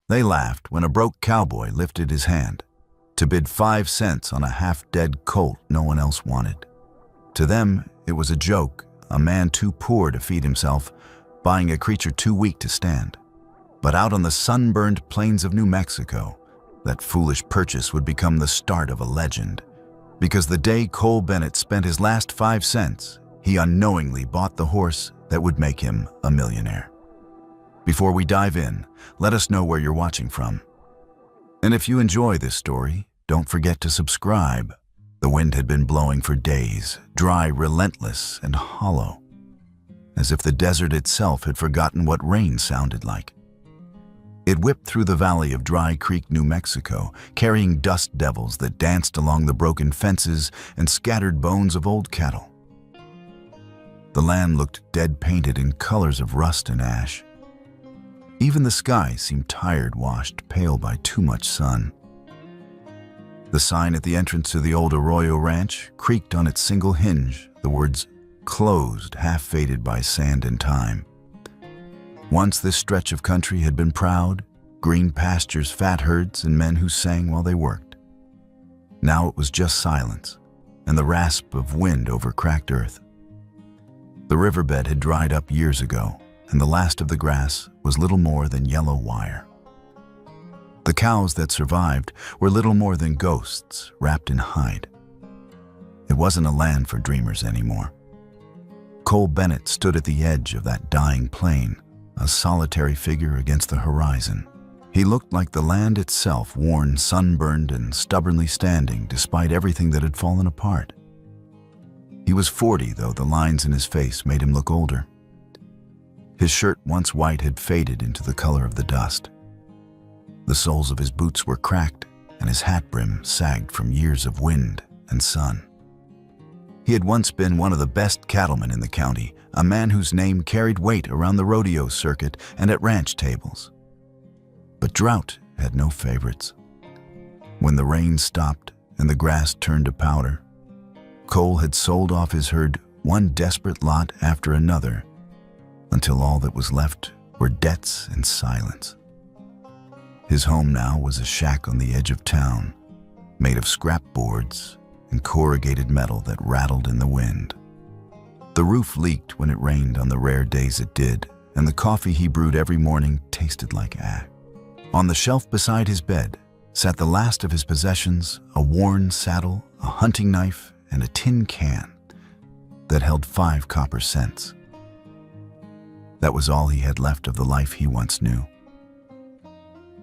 They laughed when a broke cowboy lifted his hand to bid 5 cents on a half-dead colt no one else wanted. To them, it was a joke, a man too poor to feed himself, buying a creature too weak to stand. But out on the sunburned plains of New Mexico, that foolish purchase would become the start of a legend. Because the day Cole Bennett spent his last 5 cents, he unknowingly bought the horse that would make him a millionaire. Before we dive in, let us know where you're watching from. And if you enjoy this story, don't forget to subscribe. The wind had been blowing for days, dry, relentless, and hollow, as if the desert itself had forgotten what rain sounded like. It whipped through the valley of Dry Creek, New Mexico, carrying dust devils that danced along the broken fences and scattered bones of old cattle. The land looked dead-painted in colors of rust and ash. Even the sky seemed tired, washed pale by too much sun. The sign at the entrance to the old Arroyo Ranch creaked on its single hinge, the words "closed" half faded by sand and time. Once this stretch of country had been proud, green pastures, fat herds, and men who sang while they worked. Now it was just silence and the rasp of wind over cracked earth. The riverbed had dried up years ago, and the last of the grass was little more than yellow wire. The cows that survived were little more than ghosts wrapped in hide. It wasn't a land for dreamers anymore. Cole Bennett stood at the edge of that dying plain, a solitary figure against the horizon. He looked like the land itself, worn, sunburned, and stubbornly standing despite everything that had fallen apart. He was 40, though the lines in his face made him look older. His shirt, once white, had faded into the color of the dust. The soles of his boots were cracked, and his hat brim sagged from years of wind and sun. He had once been one of the best cattlemen in the county, a man whose name carried weight around the rodeo circuit and at ranch tables. But drought had no favorites. When the rain stopped and the grass turned to powder, Cole had sold off his herd one desperate lot after another, until all that was left were debts and silence. His home now was a shack on the edge of town, made of scrap boards and corrugated metal that rattled in the wind. The roof leaked when it rained on the rare days it did, and the coffee he brewed every morning tasted like ash. On the shelf beside his bed sat the last of his possessions, a worn saddle, a hunting knife, and a tin can that held 5 copper cents. That was all he had left of the life he once knew.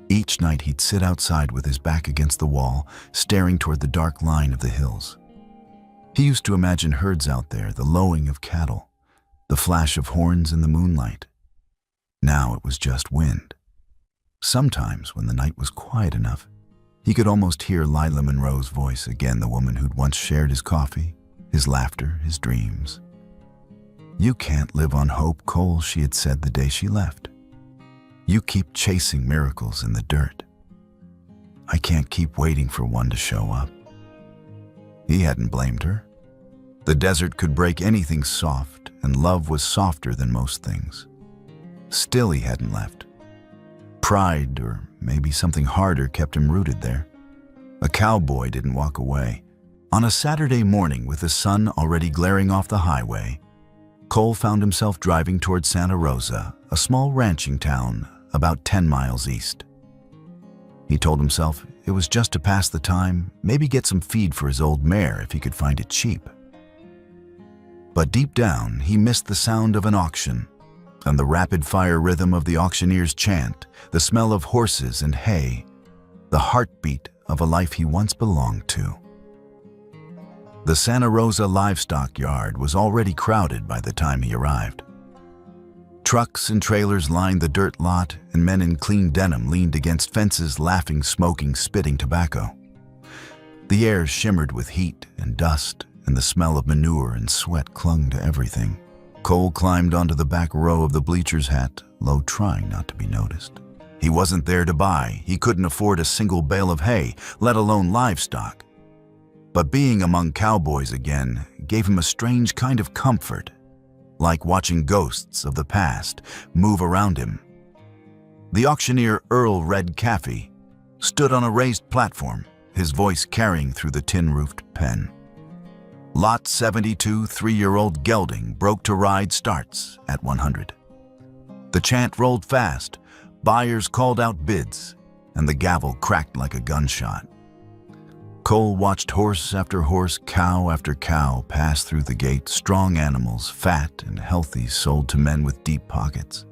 Each night he'd sit outside with his back against the wall, staring toward the dark line of the hills. He used to imagine herds out there, the lowing of cattle, the flash of horns in the moonlight. Now it was just wind. Sometimes, when the night was quiet enough, he could almost hear Lila Monroe's voice again, the woman who'd once shared his coffee, his laughter, his dreams. "You can't live on hope, Cole," she had said the day she left. "You keep chasing miracles in the dirt. I can't keep waiting for one to show up." He hadn't blamed her. The desert could break anything soft, and love was softer than most things. Still, he hadn't left. Pride, or maybe something harder, kept him rooted there. A cowboy didn't walk away. On a Saturday morning, with the sun already glaring off the highway, Cole found himself driving toward Santa Rosa, a small ranching town about 10 miles east. He told himself it was just to pass the time, maybe get some feed for his old mare if he could find it cheap. But deep down, he missed the sound of an auction and the rapid-fire rhythm of the auctioneer's chant, the smell of horses and hay, the heartbeat of a life he once belonged to. The Santa Rosa livestock yard was already crowded by the time he arrived. Trucks and trailers lined the dirt lot, and men in clean denim leaned against fences, laughing, smoking, spitting tobacco. The air shimmered with heat and dust, and the smell of manure and sweat clung to everything. Cole climbed onto the back row of the bleachers hat, low, trying not to be noticed. He wasn't there to buy. He couldn't afford a single bale of hay, let alone livestock. But being among cowboys again gave him a strange kind of comfort, like watching ghosts of the past move around him. The auctioneer Earl Red Caffey stood on a raised platform, his voice carrying through the tin-roofed pen. Lot 72 3-year-old gelding broke to ride starts at 100. The chant rolled fast, buyers called out bids, and the gavel cracked like a gunshot. Cole watched horse after horse, cow after cow pass through the gate, strong animals, fat and healthy, sold to men with deep pockets.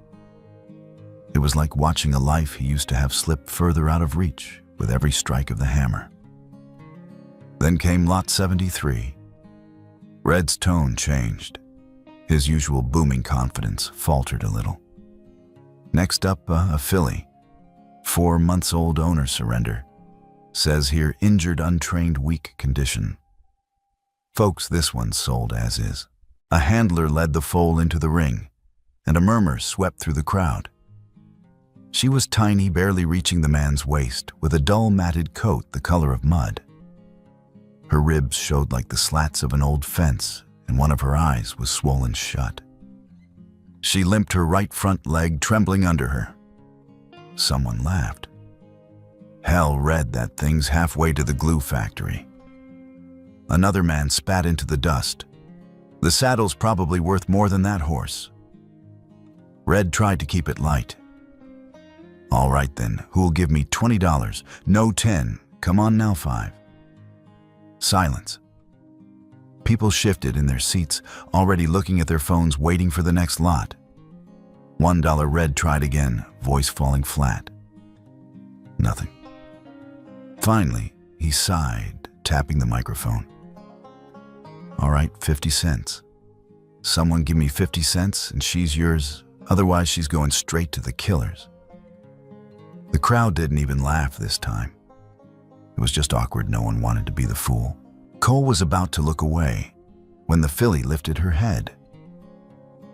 It was like watching a life he used to have slip further out of reach with every strike of the hammer. Then came Lot 73. Red's tone changed. His usual booming confidence faltered a little. Next up, a filly. 4 months old owner surrender. Says here, injured, untrained, weak condition. Folks, this one's sold as is. A handler led the foal into the ring, and a murmur swept through the crowd. She was tiny, barely reaching the man's waist, with a dull matted coat the color of mud. Her ribs showed like the slats of an old fence, and one of her eyes was swollen shut. She limped, her right front leg trembling under her. Someone laughed. Hell, Red, that thing's halfway to the glue factory. Another man spat into the dust. The saddle's probably worth more than that horse. Red tried to keep it light. All right then, who'll give me $20? No, 10. Come on now, 5. Silence. People shifted in their seats, already looking at their phones, waiting for the next lot. $1. Red tried again, voice falling flat. Nothing. Finally, he sighed, tapping the microphone. All right, 50 cents. Someone give me 50 cents and she's yours, otherwise she's going straight to the killers. The crowd didn't even laugh this time. It was just awkward. No one wanted to be the fool. Cole was about to look away when the filly lifted her head.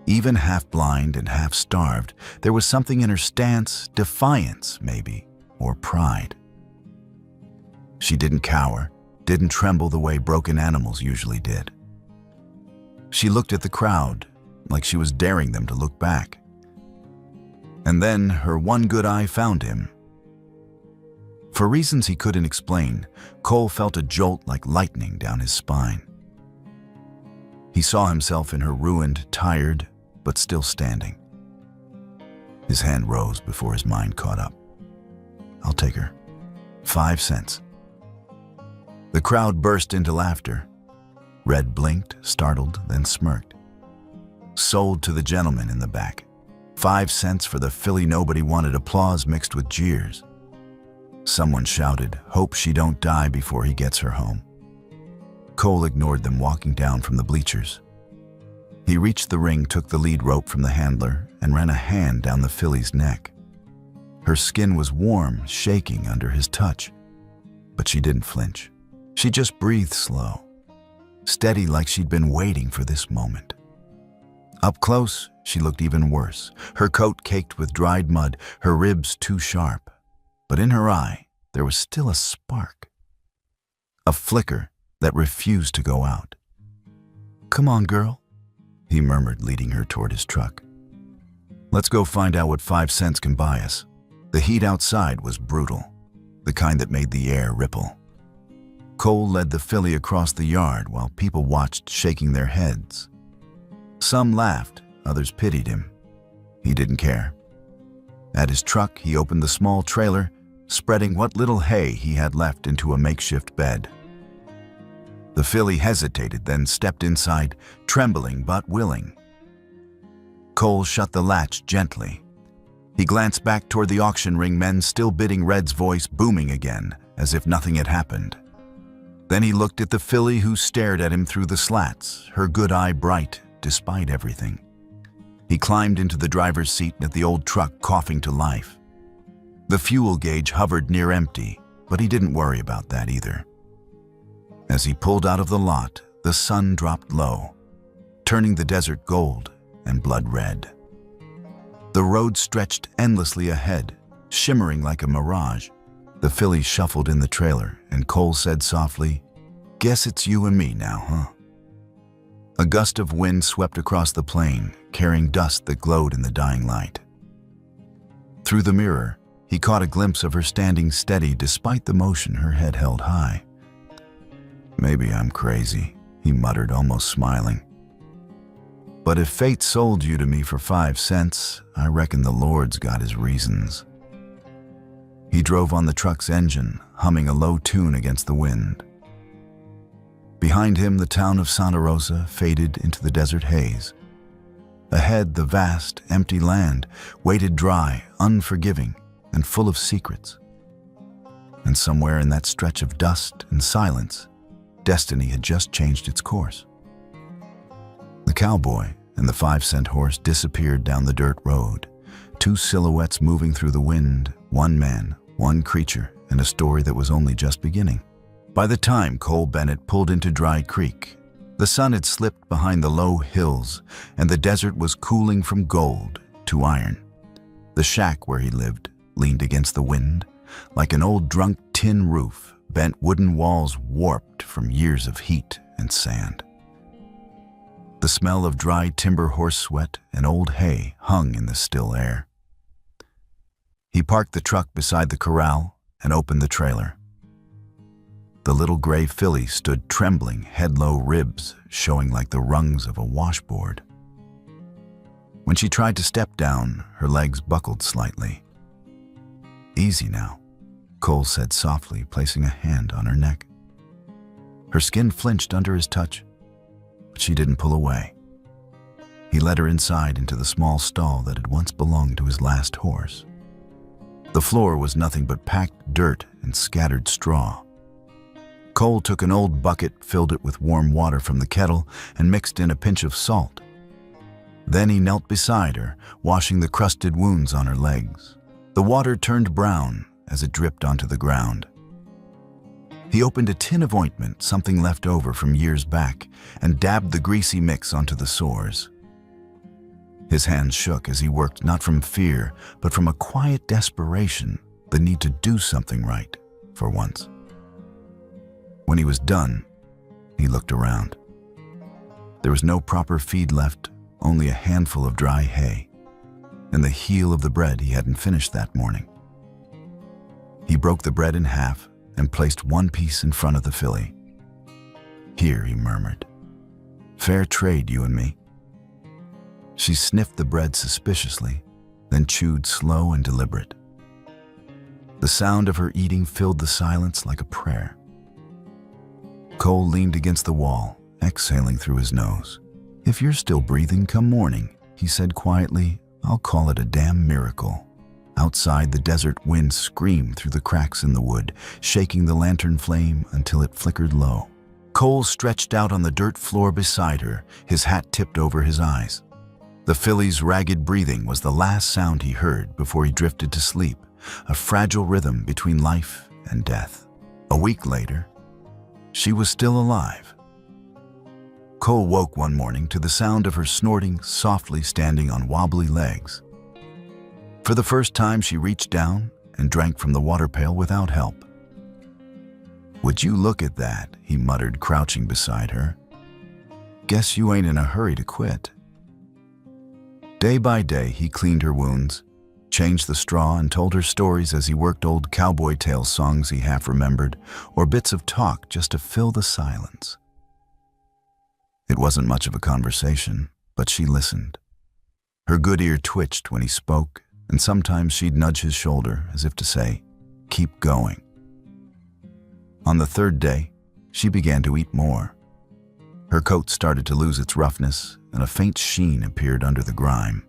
Even half blind and half starved, there was something in her stance, defiance maybe, or pride. She didn't cower, didn't tremble the way broken animals usually did. She looked at the crowd like she was daring them to look back. And then her one good eye found him. For reasons he couldn't explain, Cole felt a jolt like lightning down his spine. He saw himself in her ruined, tired, but still standing. His hand rose before his mind caught up. I'll take her. 5 cents. The crowd burst into laughter. Red blinked, startled, then smirked. Sold to the gentleman in the back. 5 cents for the filly. Nobody wanted applause mixed with jeers. Someone shouted, hope she don't die before he gets her home. Cole ignored them walking down from the bleachers. He reached the ring, took the lead rope from the handler, and ran a hand down the filly's neck. Her skin was warm, shaking under his touch, but she didn't flinch. She just breathed slow, steady, like she'd been waiting for this moment. Up close, she looked even worse, her coat caked with dried mud, her ribs too sharp. But in her eye, there was still a spark, a flicker that refused to go out. Come on, girl, he murmured, leading her toward his truck. Let's go find out what 5 cents can buy us. The heat outside was brutal, the kind that made the air ripple. Cole led the filly across the yard while people watched, shaking their heads. Some laughed, others pitied him. He didn't care. At his truck, he opened the small trailer, spreading what little hay he had left into a makeshift bed. The filly hesitated, then stepped inside, trembling but willing. Cole shut the latch gently. He glanced back toward the auction ring, men still bidding, Red's voice booming again, as if nothing had happened. Then he looked at the filly, who stared at him through the slats, her good eye bright despite everything. He climbed into the driver's seat at the old truck, coughing to life. The fuel gauge hovered near empty, but he didn't worry about that either. As he pulled out of the lot, the sun dropped low, turning the desert gold and blood red. The road stretched endlessly ahead, shimmering like a mirage. The filly shuffled in the trailer, and Cole said softly, "Guess it's you and me now, huh?" A gust of wind swept across the plain, carrying dust that glowed in the dying light. Through the mirror, he caught a glimpse of her standing steady despite the motion her head held high. "Maybe I'm crazy," he muttered, almost smiling. "But if fate sold you to me for 5 cents, I reckon the Lord's got his reasons." He drove on the truck's engine, humming a low tune against the wind. Behind him, the town of Santa Rosa faded into the desert haze. Ahead, the vast, empty land waited dry, unforgiving, and full of secrets. And somewhere in that stretch of dust and silence, destiny had just changed its course. The cowboy and the 5-cent horse disappeared down the dirt road, 2 silhouettes moving through the wind, one man, one creature, and a story that was only just beginning. By the time Cole Bennett pulled into Dry Creek, the sun had slipped behind the low hills, and the desert was cooling from gold to iron. The shack where he lived leaned against the wind, like an old drunk tin roof, bent wooden walls warped from years of heat and sand. The smell of dry timber horse sweat and old hay hung in the still air. He parked the truck beside the corral and opened the trailer. The little gray filly stood trembling, head-low, ribs showing like the rungs of a washboard. When she tried to step down, her legs buckled slightly. "Easy now," Cole said softly, placing a hand on her neck. Her skin flinched under his touch, but she didn't pull away. He led her inside into the small stall that had once belonged to his last horse. The floor was nothing but packed dirt and scattered straw. Cole took an old bucket, filled it with warm water from the kettle, and mixed in a pinch of salt. Then he knelt beside her, washing the crusted wounds on her legs. The water turned brown as it dripped onto the ground. He opened a tin of ointment, something left over from years back, and dabbed the greasy mix onto the sores. His hands shook as he worked, not from fear, but from a quiet desperation, the need to do something right, for once. When he was done, he looked around. There was no proper feed left, only a handful of dry hay, and the heel of the bread he hadn't finished that morning. He broke the bread in half and placed one piece in front of the filly. "Here," he murmured. "Fair trade, you and me." She sniffed the bread suspiciously, then chewed slow and deliberate. The sound of her eating filled the silence like a prayer. Cole leaned against the wall, exhaling through his nose. "If you're still breathing come morning," he said quietly, "I'll call it a damn miracle." Outside, the desert wind screamed through the cracks in the wood, shaking the lantern flame until it flickered low. Cole stretched out on the dirt floor beside her, his hat tipped over his eyes. The filly's ragged breathing was the last sound he heard before he drifted to sleep, a fragile rhythm between life and death. A week later, she was still alive. Cole woke one morning to the sound of her snorting softly, standing on wobbly legs. For the first time, she reached down and drank from the water pail without help. "Would you look at that?" he muttered, crouching beside her. "Guess you ain't in a hurry to quit." Day by day, he cleaned her wounds, changed the straw, and told her stories as he worked old cowboy tale songs he half remembered, or bits of talk just to fill the silence. It wasn't much of a conversation, but she listened. Her good ear twitched when he spoke, and sometimes she'd nudge his shoulder as if to say, "Keep going." On the 3rd day, she began to eat more. Her coat started to lose its roughness, and a faint sheen appeared under the grime.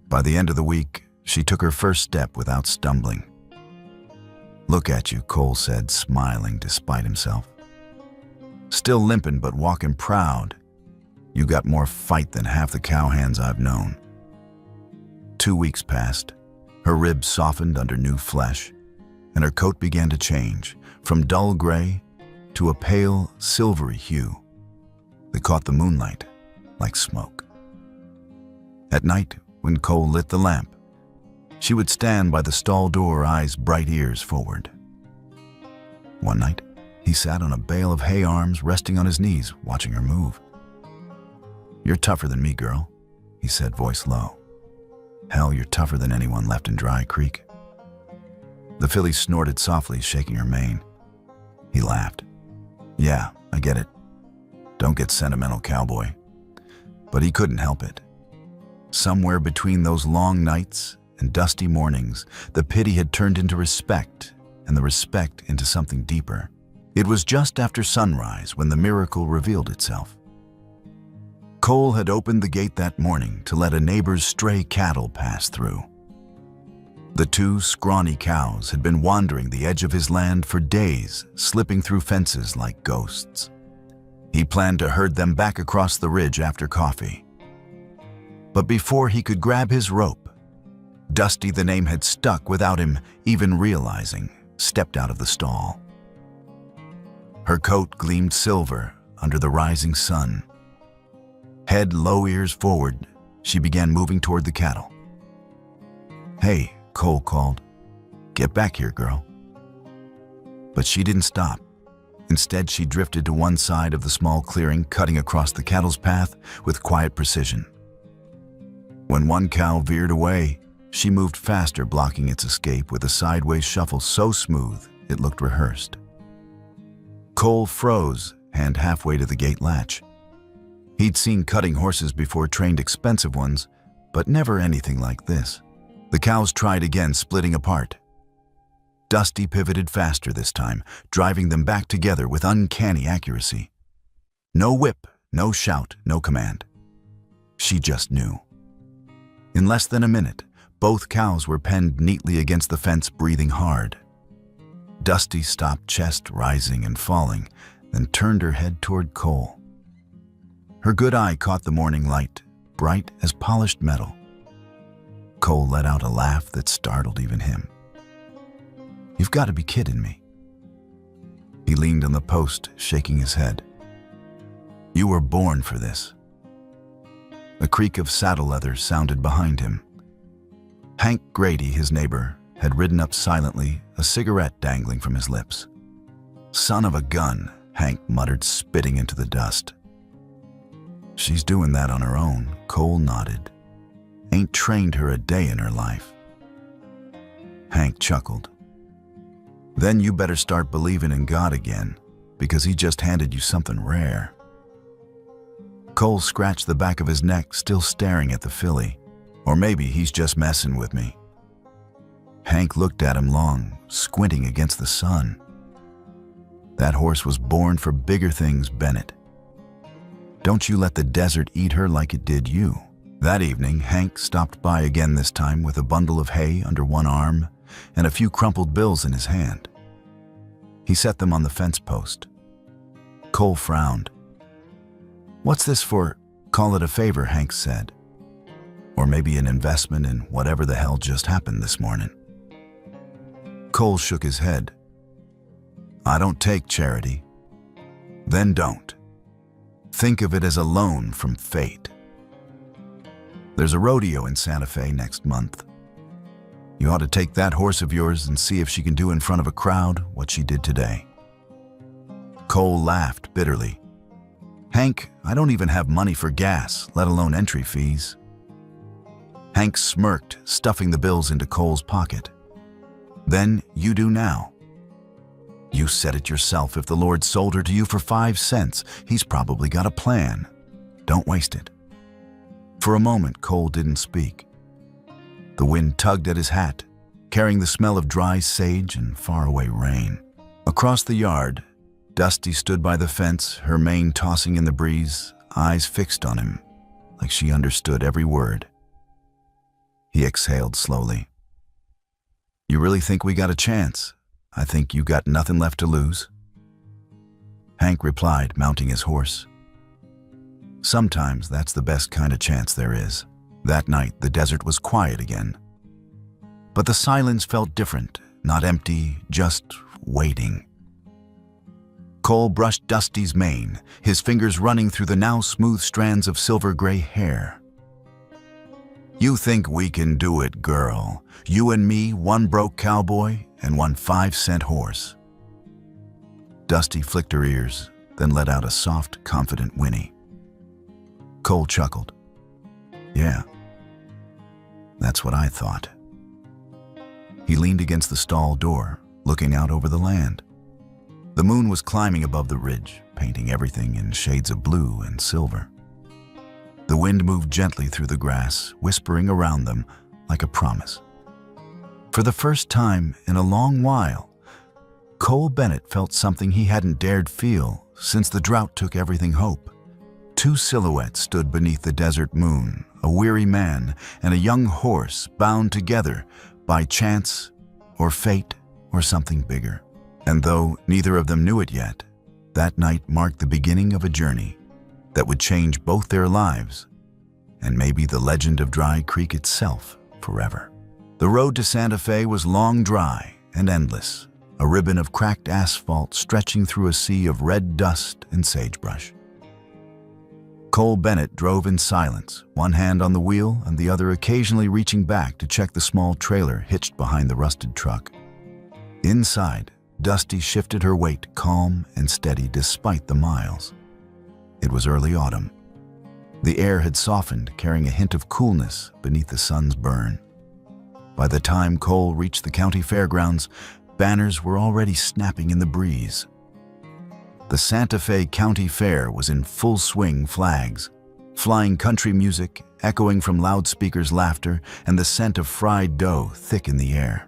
By the end of the week, she took her first step without stumbling. "Look at you," Cole said, smiling despite himself. "Still limping, but walking proud. You got more fight than half the cowhands I've known." 2 weeks passed. Her ribs softened under new flesh, and her coat began to change, from dull gray to a pale, silvery hue that caught the moonlight like smoke. At night, when Cole lit the lamp, she would stand by the stall door, eyes bright, ears forward. One night, he sat on a bale of hay, arms resting on his knees, watching her move. "You're tougher than me, girl," he said, voice low. Hell, you're tougher than anyone left in Dry Creek. The filly snorted softly, shaking her mane. He laughed. Yeah, I get it. Don't get sentimental, cowboy. But he couldn't help it. Somewhere between those long nights and dusty mornings, the pity had turned into respect, and the respect into something deeper. It was just after sunrise when the miracle revealed itself. Cole had opened the gate that morning to let a neighbor's stray cattle pass through. The two scrawny cows had been wandering the edge of his land for days, slipping through fences like ghosts. He planned to herd them back across the ridge after coffee. But before he could grab his rope, Dusty, the name had stuck without him even realizing, stepped out of the stall. Her coat gleamed silver under the rising sun. Head low, ears forward, she began moving toward the cattle. Hey, Cole called. Get back here, girl. But she didn't stop. Instead, she drifted to one side of the small clearing, cutting across the cattle's path with quiet precision. When one cow veered away, she moved faster, blocking its escape with a sideways shuffle so smooth it looked rehearsed. Cole froze, hand halfway to the gate latch. He'd seen cutting horses before, trained expensive ones, but never anything like this. The cows tried again, splitting apart. Dusty pivoted faster this time, driving them back together with uncanny accuracy. No whip, no shout, no command. She just knew. In less than a minute, both cows were penned neatly against the fence, breathing hard. Dusty stopped, chest rising and falling, then turned her head toward Cole. Her good eye caught the morning light, bright as polished metal. Cole let out a laugh that startled even him. You've got to be kidding me. He leaned on the post, shaking his head. You were born for this. A creak of saddle leather sounded behind him. Hank Grady, his neighbor, had ridden up silently, a cigarette dangling from his lips. Son of a gun, Hank muttered, spitting into the dust. She's doing that on her own, Cole nodded. Ain't trained her a day in her life. Hank chuckled. Then you better start believing in God again, because he just handed you something rare. Cole scratched the back of his neck, still staring at the filly. Or maybe he's just messing with me. Hank looked at him long, squinting against the sun. That horse was born for bigger things, Bennett. Don't you let the desert eat her like it did you. That evening, Hank stopped by again, this time with a bundle of hay under one arm and a few crumpled bills in his hand. He set them on the fence post. Cole frowned. What's this for? Call it a favor, Hank said. Or maybe an investment in whatever the hell just happened this morning. Cole shook his head. I don't take charity. Then don't. Think of it as a loan from fate. There's a rodeo in Santa Fe next month. You ought to take that horse of yours and see if she can do in front of a crowd what she did today. Cole laughed bitterly. Hank, I don't even have money for gas, let alone entry fees. Hank smirked, stuffing the bills into Cole's pocket. Then you do now. You said it yourself. If the Lord sold her to you for 5 cents, he's probably got a plan. Don't waste it. For a moment, Cole didn't speak. The wind tugged at his hat, carrying the smell of dry sage and faraway rain. Across the yard, Dusty stood by the fence, her mane tossing in the breeze, eyes fixed on him, like she understood every word. He exhaled slowly. You really think we got a chance? I think you got nothing left to lose. Hank replied, mounting his horse. Sometimes that's the best kind of chance there is. That night, the desert was quiet again. But the silence felt different, not empty, just waiting. Cole brushed Dusty's mane, his fingers running through the now smooth strands of silver-gray hair. You think we can do it, girl. You and me, one broke cowboy and one 5-cent horse. Dusty flicked her ears, then let out a soft, confident whinny. Cole chuckled. Yeah. That's what I thought. He leaned against the stall door, looking out over the land. The moon was climbing above the ridge, painting everything in shades of blue and silver. The wind moved gently through the grass, whispering around them like a promise. For the first time in a long while, Cole Bennett felt something he hadn't dared feel since the drought took everything hope. Two silhouettes stood beneath the desert moon, a weary man and a young horse bound together by chance or fate or something bigger. And though neither of them knew it yet, that night marked the beginning of a journey that would change both their lives and maybe the legend of Dry Creek itself forever. The road to Santa Fe was long, dry, and endless, a ribbon of cracked asphalt stretching through a sea of red dust and sagebrush. Cole Bennett drove in silence, one hand on the wheel and the other occasionally reaching back to check the small trailer hitched behind the rusted truck. Inside, Dusty shifted her weight, calm and steady despite the miles. It was early autumn. The air had softened, carrying a hint of coolness beneath the sun's burn. By the time Cole reached the county fairgrounds, banners were already snapping in the breeze. The Santa Fe County Fair was in full swing, flags, flying country music, echoing from loudspeakers' laughter, and the scent of fried dough thick in the air.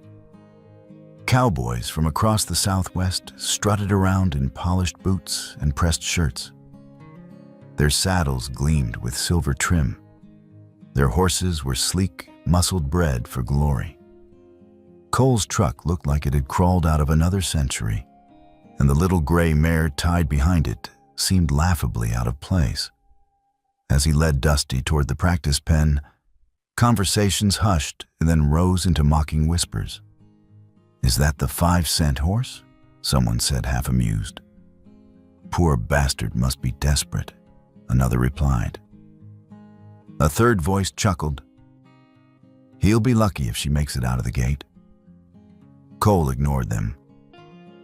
Cowboys from across the Southwest strutted around in polished boots and pressed shirts. Their saddles gleamed with silver trim. Their horses were sleek, muscled bred for glory. Cole's truck looked like it had crawled out of another century, and the little gray mare tied behind it seemed laughably out of place. As he led Dusty toward the practice pen, conversations hushed and then rose into mocking whispers. "Is that the 5-cent horse?" someone said, half amused. "Poor bastard must be desperate," another replied. A third voice chuckled. "He'll be lucky if she makes it out of the gate." Cole ignored them.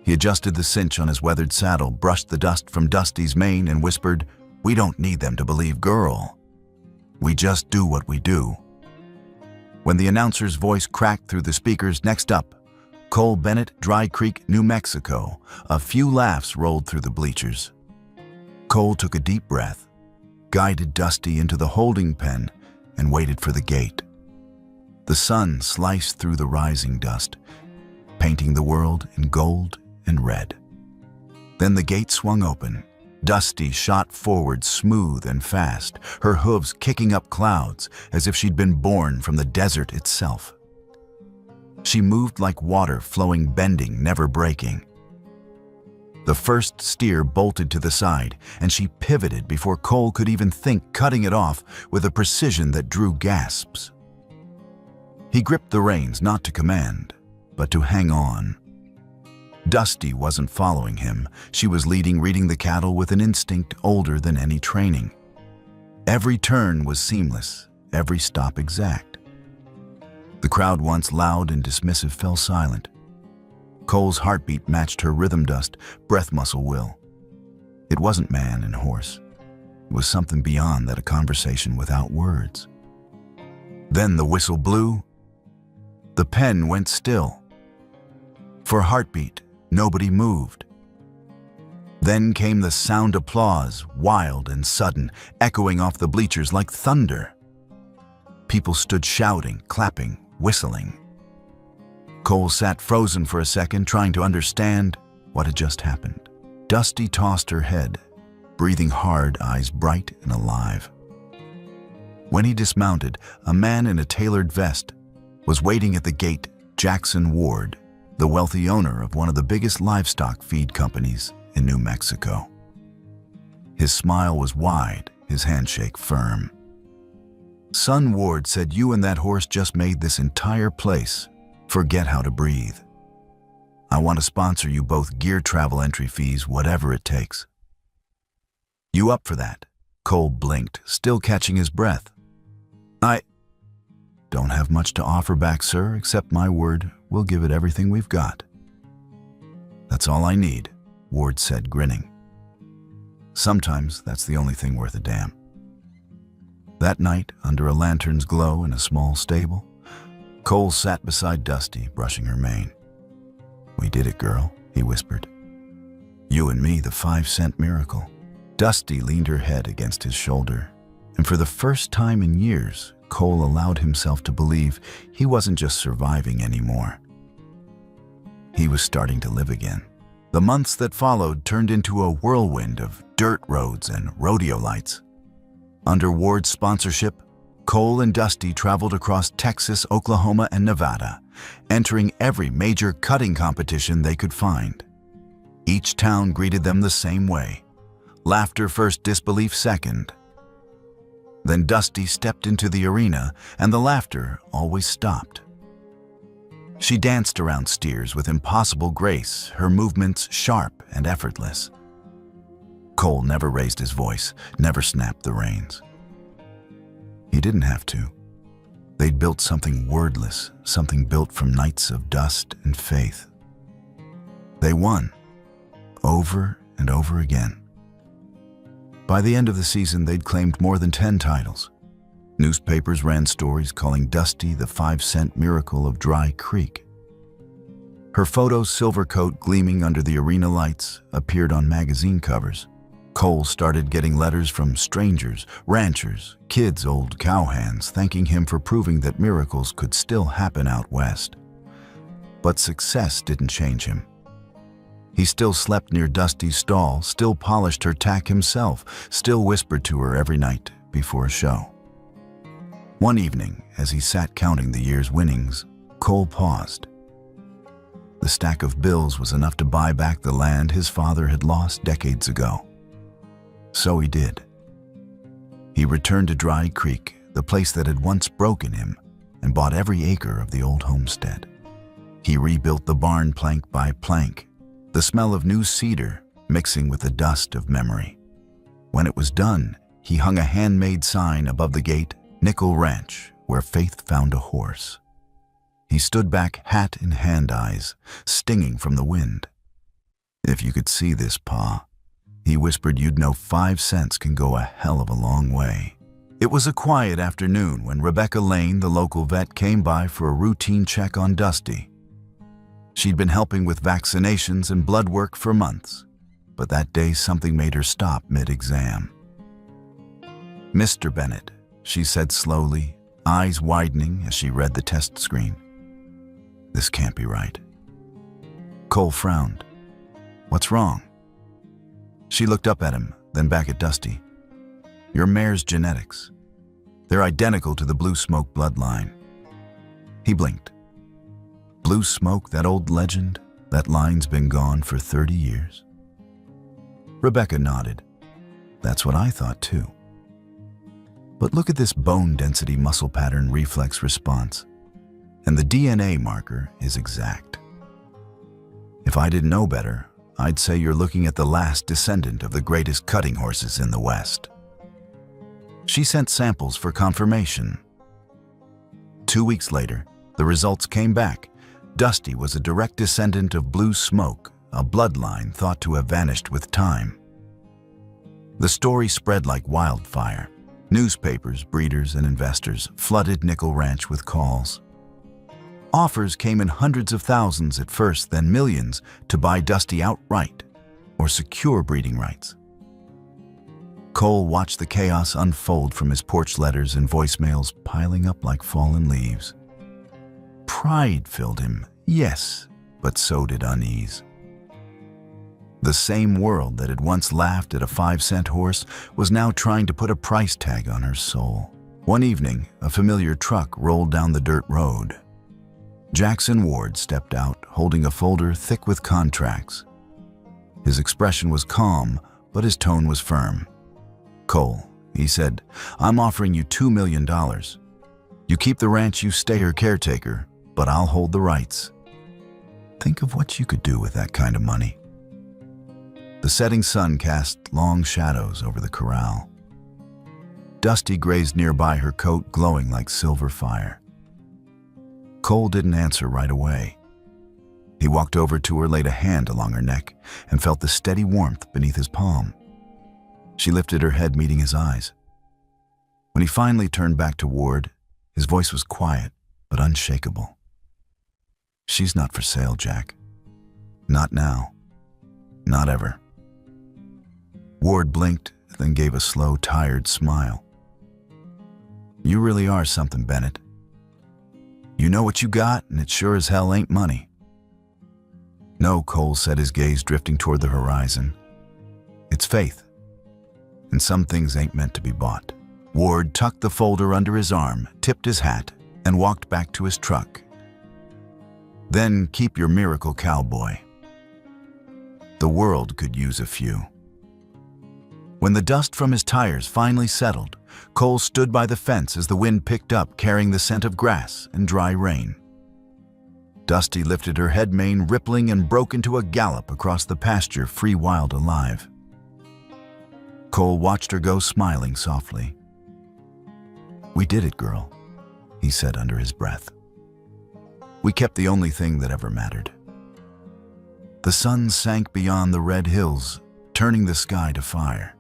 He adjusted the cinch on his weathered saddle, brushed the dust from Dusty's mane, and whispered, "We don't need them to believe girl. We just do what we do." When the announcer's voice cracked through the speakers, "Next up, Cole Bennett, Dry Creek, New Mexico," a few laughs rolled through the bleachers. Cole took a deep breath, guided Dusty into the holding pen, and waited for the gate. The sun sliced through the rising dust, painting the world in gold and red. Then the gate swung open. Dusty shot forward smooth and fast, her hooves kicking up clouds as if she'd been born from the desert itself. She moved like water flowing, bending, never breaking. The first steer bolted to the side, and she pivoted before Cole could even think, cutting it off with a precision that drew gasps. He gripped the reins not to command, but to hang on. Dusty wasn't following him. She was leading, reading the cattle with an instinct older than any training. Every turn was seamless, every stop exact. The crowd, once loud and dismissive, fell silent. Cole's heartbeat matched her rhythm, dust, breath muscle will. It wasn't man and horse. It was something beyond that, a conversation without words. Then the whistle blew. The pen went still. For a heartbeat, nobody moved. Then came the sound applause, wild and sudden, echoing off the bleachers like thunder. People stood shouting, clapping, whistling. Cole sat frozen for a second, trying to understand what had just happened. Dusty tossed her head, breathing hard, eyes bright and alive. When he dismounted, a man in a tailored vest was waiting at the gate. Jackson Ward, the wealthy owner of one of the biggest livestock feed companies in New Mexico. His smile was wide, his handshake firm. "Son," Ward said, "you and that horse just made this entire place forget how to breathe. I want to sponsor you both, gear, travel, entry fees, whatever it takes." "You up for that?" Cole blinked, still catching his breath. "I don't have much to offer back, sir, except my word we'll give it everything we've got." "That's all I need," Ward said, grinning. "Sometimes that's the only thing worth a damn." That night, under a lantern's glow in a small stable, Cole sat beside Dusty, brushing her mane. "We did it, girl," he whispered. "You and me, the 5-cent miracle." Dusty leaned her head against his shoulder, and for the first time in years, Cole allowed himself to believe he wasn't just surviving anymore. He was starting to live again. The months that followed turned into a whirlwind of dirt roads and rodeo lights. Under Ward's sponsorship, Cole and Dusty traveled across Texas, Oklahoma, and Nevada, entering every major cutting competition they could find. Each town greeted them the same way: laughter first, disbelief second. Then Dusty stepped into the arena, and the laughter always stopped. She danced around steers with impossible grace, her movements sharp and effortless. Cole never raised his voice, never snapped the reins. He didn't have to. They'd built something wordless, something built from nights of dust and faith. They won, over and over again. By the end of the season, they'd claimed more than 10 titles. Newspapers ran stories calling Dusty the 5-cent miracle of Dry Creek. Her photo's silver coat gleaming under the arena lights appeared on magazine covers. Cole started getting letters from strangers, ranchers, kids, old cowhands, thanking him for proving that miracles could still happen out west. But success didn't change him. He still slept near Dusty's stall, still polished her tack himself, still whispered to her every night before a show. One evening, as he sat counting the year's winnings, Cole paused. The stack of bills was enough to buy back the land his father had lost decades ago. So he did. He returned to Dry Creek, the place that had once broken him, and bought every acre of the old homestead. He rebuilt the barn plank by plank, the smell of new cedar mixing with the dust of memory. When it was done, he hung a handmade sign above the gate, "Nickel Ranch, where faith found a horse." He stood back, hat in hand, eyes stinging from the wind. "If you could see this, Pa," he whispered, "you'd know 5 cents can go a hell of a long way." It was a quiet afternoon when Rebecca Lane, the local vet, came by for a routine check on Dusty. She'd been helping with vaccinations and blood work for months, but that day something made her stop mid-exam. "Mr. Bennett," she said slowly, eyes widening as she read the test screen. "This can't be right." Cole frowned. "What's wrong?" She looked up at him, then back at Dusty. "Your mare's genetics. They're identical to the Blue Smoke bloodline." He blinked. Blue Smoke, that old legend? That line's been gone for 30 years. Rebecca nodded. "That's what I thought too. But look at this bone density, muscle pattern, reflex response. And the DNA marker is exact. If I didn't know better, I'd say you're looking at the last descendant of the greatest cutting horses in the West." She sent samples for confirmation. 2 weeks later, the results came back. Dusty was a direct descendant of Blue Smoke, a bloodline thought to have vanished with time. The story spread like wildfire. Newspapers, breeders, and investors flooded Nickel Ranch with calls. Offers came in hundreds of thousands at first, then millions to buy Dusty outright or secure breeding rights. Cole watched the chaos unfold from his porch letters and voicemails piling up like fallen leaves. Pride filled him, yes, but so did unease. The same world that had once laughed at a 5-cent horse was now trying to put a price tag on her soul. One evening, a familiar truck rolled down the dirt road. Jackson Ward stepped out, holding a folder thick with contracts. His expression was calm, but his tone was firm. "Cole," he said, "I'm offering you $2 million. You keep the ranch, you stay her caretaker, but I'll hold the rights." Think of what you could do with that kind of money. The setting sun cast long shadows over the corral. Dusty grazed nearby, her coat glowing like silver fire. Cole didn't answer right away. He walked over to her, laid a hand along her neck, and felt the steady warmth beneath his palm. She lifted her head, meeting his eyes. When he finally turned back to Ward, his voice was quiet, but unshakable. "She's not for sale, Jack. Not now. Not ever." Ward blinked, then gave a slow, tired smile. "You really are something, Bennett. You know what you got, and it sure as hell ain't money." "No," Cole said, his gaze drifting toward the horizon. "It's faith. And some things ain't meant to be bought." Ward tucked the folder under his arm, tipped his hat, and walked back to his truck. "Then keep your miracle, Cowboy. The world could use a few." When the dust from his tires finally settled, Cole stood by the fence as the wind picked up, carrying the scent of grass and dry rain. Dusty lifted her head mane, rippling, and broke into a gallop across the pasture, free, wild, alive. Cole watched her go, smiling softly. "We did it, girl," he said under his breath. "We kept the only thing that ever mattered." The sun sank beyond the red hills, turning the sky to fire.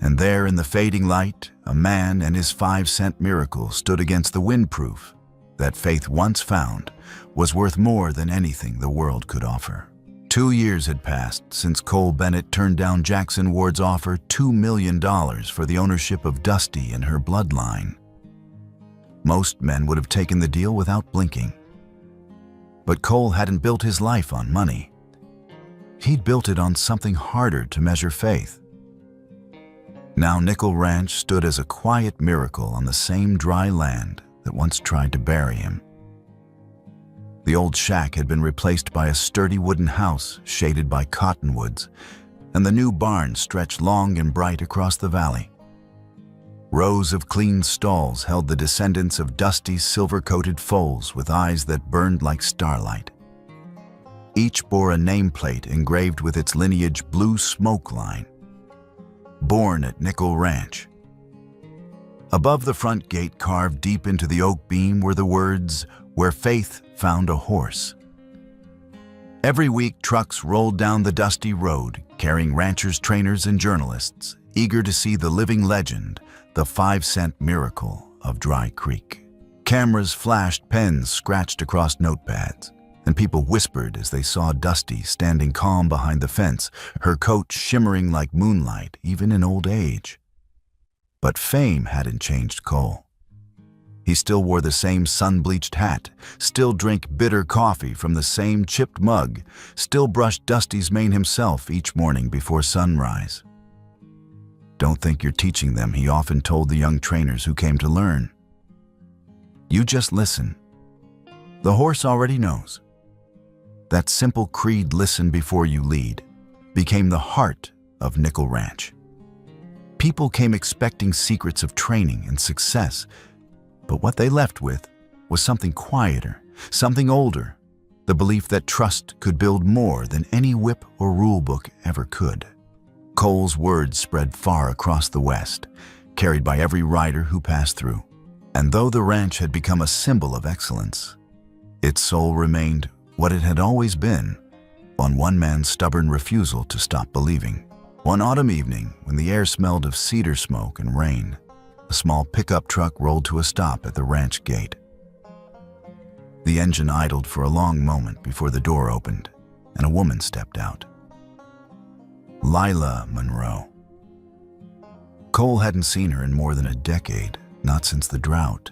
And there in the fading light, a man and his 5-cent miracle stood against the windproof that faith once found was worth more than anything the world could offer. 2 years had passed since Cole Bennett turned down Jackson Ward's offer, $2 million for the ownership of Dusty and her bloodline. Most men would have taken the deal without blinking. But Cole hadn't built his life on money. He'd built it on something harder to measure faith. Now Nickel Ranch stood as a quiet miracle on the same dry land that once tried to bury him. The old shack had been replaced by a sturdy wooden house shaded by cottonwoods, and the new barn stretched long and bright across the valley. Rows of clean stalls held the descendants of Dusty's silver-coated foals with eyes that burned like starlight. Each bore a nameplate engraved with its lineage blue smoke line. Born at Nickel Ranch. Above the front gate, carved deep into the oak beam, were the words, "Where faith found a horse." Every week, trucks rolled down the dusty road, carrying ranchers, trainers, and journalists, eager to see the living legend, the 5-cent miracle of Dry Creek. Cameras flashed, pens scratched across notepads, and people whispered as they saw Dusty standing calm behind the fence, her coat shimmering like moonlight, even in old age. But fame hadn't changed Cole. He still wore the same sun-bleached hat, still drank bitter coffee from the same chipped mug, still brushed Dusty's mane himself each morning before sunrise. "Don't think you're teaching them," he often told the young trainers who came to learn. "You just listen. The horse already knows." That simple creed, "listen before you lead," became the heart of Nickel Ranch. People came expecting secrets of training and success, but what they left with was something quieter, something older, the belief that trust could build more than any whip or rule book ever could. Cole's words spread far across the West, carried by every rider who passed through. And though the ranch had become a symbol of excellence, its soul remained what it had always been, on one man's stubborn refusal to stop believing. One autumn evening, when the air smelled of cedar smoke and rain, a small pickup truck rolled to a stop at the ranch gate. The engine idled for a long moment before the door opened, and a woman stepped out. Lila Monroe. Cole hadn't seen her in more than a decade, not since the drought,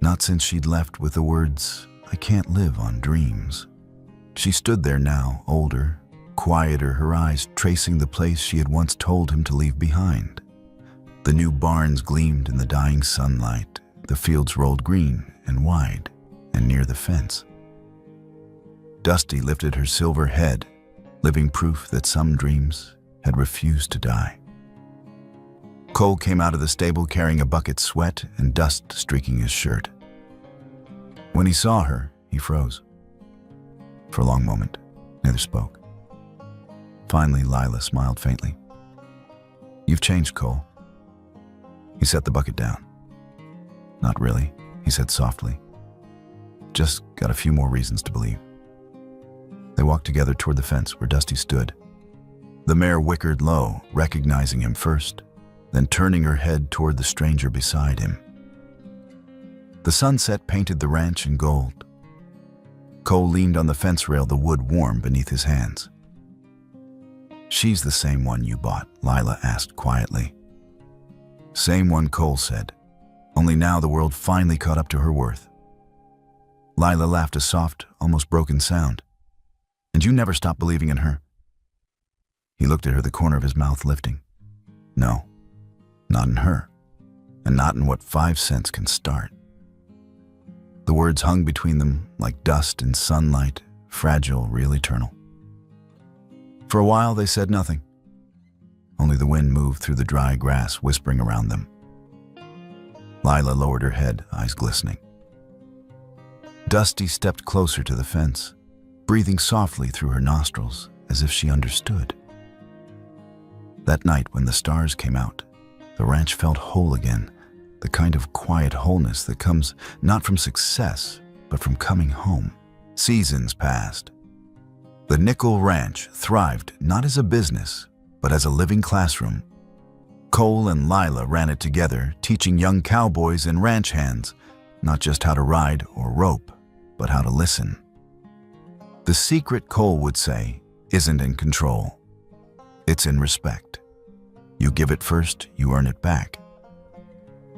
not since she'd left with the words, "I can't live on dreams." She stood there now, older, quieter, her eyes tracing the place she had once told him to leave behind. The new barns gleamed in the dying sunlight. The fields rolled green and wide and near the fence. Dusty lifted her silver head, living proof that some dreams had refused to die. Cole came out of the stable carrying a bucket, sweat and dust streaking his shirt. When he saw her, he froze. For a long moment, neither spoke. Finally, Lila smiled faintly. "You've changed, Cole." He set the bucket down. "Not really," he said softly. "Just got a few more reasons to believe." They walked together toward the fence where Dusty stood. The mare whickered low, recognizing him first, then turning her head toward the stranger beside him. The sunset painted the ranch in gold. Cole leaned on the fence rail, the wood warm beneath his hands. "She's the same one you bought?" Lila asked quietly. "Same one," Cole said. "Only now the world finally caught up to her worth." Lila laughed, a soft, almost broken sound. "And you never stopped believing in her?" He looked at her, the corner of his mouth lifting. "No, not in her, and not in what 5 cents can start." The words hung between them like dust in sunlight, fragile, real eternal. For a while they said nothing. Only the wind moved through the dry grass, whispering around them. Lila lowered her head, eyes glistening. Dusty stepped closer to the fence, breathing softly through her nostrils, as if she understood. That night, when the stars came out, the ranch felt whole again, the kind of quiet wholeness that comes not from success, but from coming home. Seasons passed. The Nickel Ranch thrived not as a business, but as a living classroom. Cole and Lila ran it together, teaching young cowboys and ranch hands not just how to ride or rope, but how to listen. The secret, Cole would say, isn't in control. It's in respect. You give it first, you earn it back.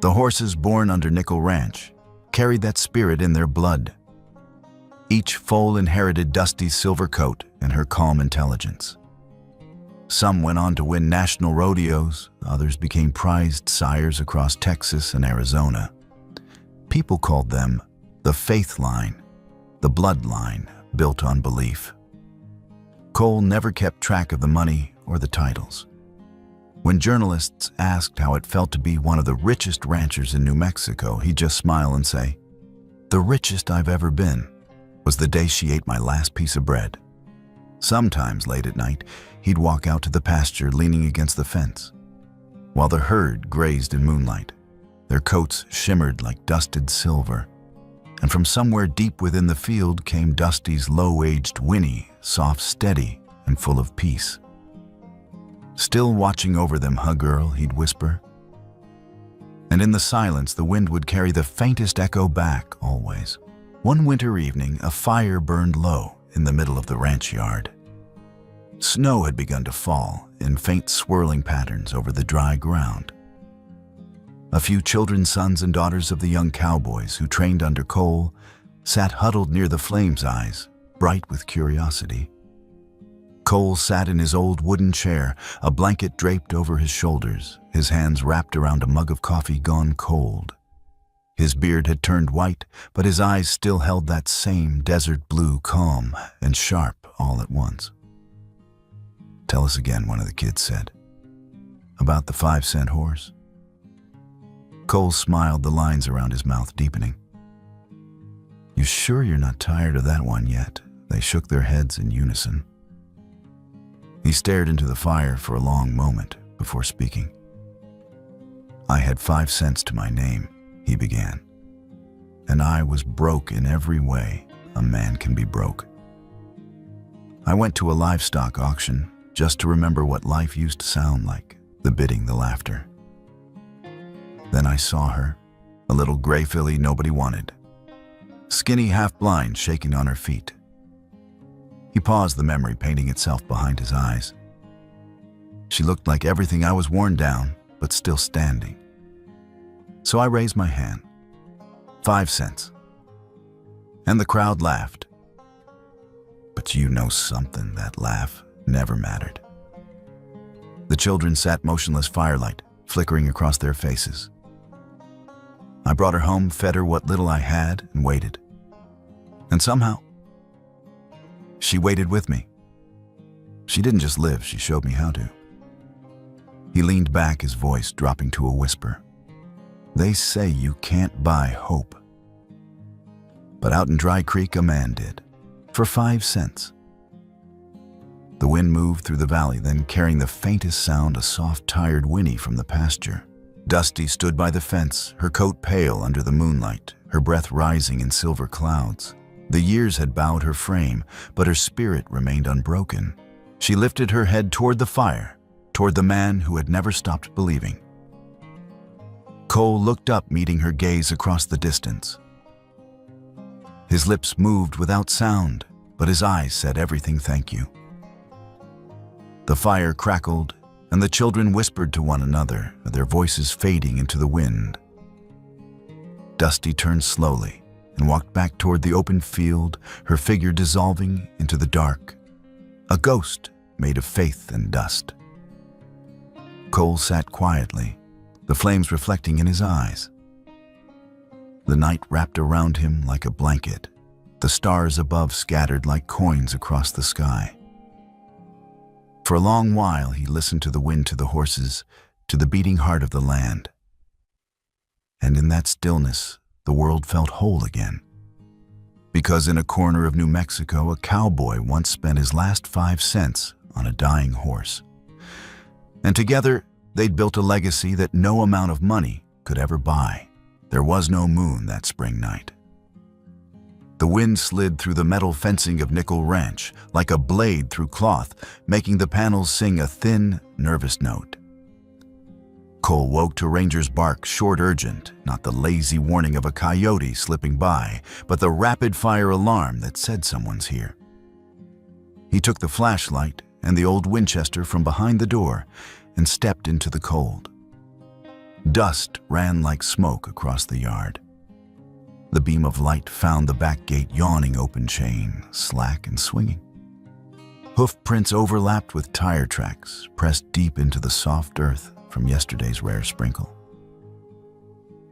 The horses born under Nickel Ranch carried that spirit in their blood. Each foal inherited Dusty's silver coat and her calm intelligence. Some went on to win national rodeos, others became prized sires across Texas and Arizona. People called them the faith line, the bloodline built on belief. Cole never kept track of the money or the titles. When journalists asked how it felt to be one of the richest ranchers in New Mexico, he'd just smile and say, "The richest I've ever been was the day she ate my last piece of bread." Sometimes late at night, he'd walk out to the pasture leaning against the fence, while the herd grazed in moonlight. Their coats shimmered like dusted silver, and from somewhere deep within the field came Dusty's low-aged whinny, soft, steady, and full of peace. "Still watching over them, huh, girl?" he'd whisper. And in the silence, the wind would carry the faintest echo back, always. One winter evening, a fire burned low in the middle of the ranch yard. Snow had begun to fall in faint swirling patterns over the dry ground. A few children, sons and daughters of the young cowboys who trained under Cole, sat huddled near the flame's eyes, bright with curiosity. Cole sat in his old wooden chair, a blanket draped over his shoulders, his hands wrapped around a mug of coffee gone cold. His beard had turned white, but his eyes still held that same desert blue, calm and sharp all at once. "Tell us again," one of the kids said. "About the 5-cent horse?" Cole smiled, the lines around his mouth deepening. "You sure you're not tired of that one yet?" They shook their heads in unison. He stared into the fire for a long moment before speaking. "I had 5 cents to my name," he began, "and I was broke in every way a man can be broke. I went to a livestock auction just to remember what life used to sound like, the bidding, the laughter. Then I saw her, a little gray filly nobody wanted, skinny, half-blind, shaking on her feet." He paused, the memory painting itself behind his eyes. "She looked like everything I was worn down, but still standing. So I raised my hand. 5 cents. And the crowd laughed. But you know something, that laugh never mattered." The children sat motionless, firelight flickering across their faces. I brought her home, fed her what little I had, and waited. And somehow, she waited with me. She didn't just live, she showed me how to. He leaned back, his voice dropping to a whisper. "They say you can't buy hope. But out in Dry Creek, a man did. For 5 cents. The wind moved through the valley, then carrying the faintest sound, a soft, tired whinny from the pasture. Dusty stood by the fence, her coat pale under the moonlight, her breath rising in silver clouds. The years had bowed her frame, but her spirit remained unbroken. She lifted her head toward the fire, toward the man who had never stopped believing. Cole looked up, meeting her gaze across the distance. His lips moved without sound, but his eyes said everything thank you. The fire crackled, and the children whispered to one another, their voices fading into the wind. Dusty turned slowly and walked back toward the open field, her figure dissolving into the dark, a ghost made of faith and dust. Cole sat quietly, the flames reflecting in his eyes. The night wrapped around him like a blanket, the stars above scattered like coins across the sky. For a long while he listened to the wind, to the horses, to the beating heart of the land. And in that stillness, the world felt whole again. Because in a corner of New Mexico, a cowboy once spent his last 5 cents on a dying horse. And together, they'd built a legacy that no amount of money could ever buy. There was no moon that spring night. The wind slid through the metal fencing of Nickel Ranch like a blade through cloth, making the panels sing a thin, nervous note. Cole woke to Ranger's bark, short, urgent, not the lazy warning of a coyote slipping by, but the rapid-fire alarm that said someone's here. He took the flashlight and the old Winchester from behind the door and stepped into the cold. Dust ran like smoke across the yard. The beam of light found the back gate yawning open chain, slack and swinging. Hoof prints overlapped with tire tracks, pressed deep into the soft earth from yesterday's rare sprinkle.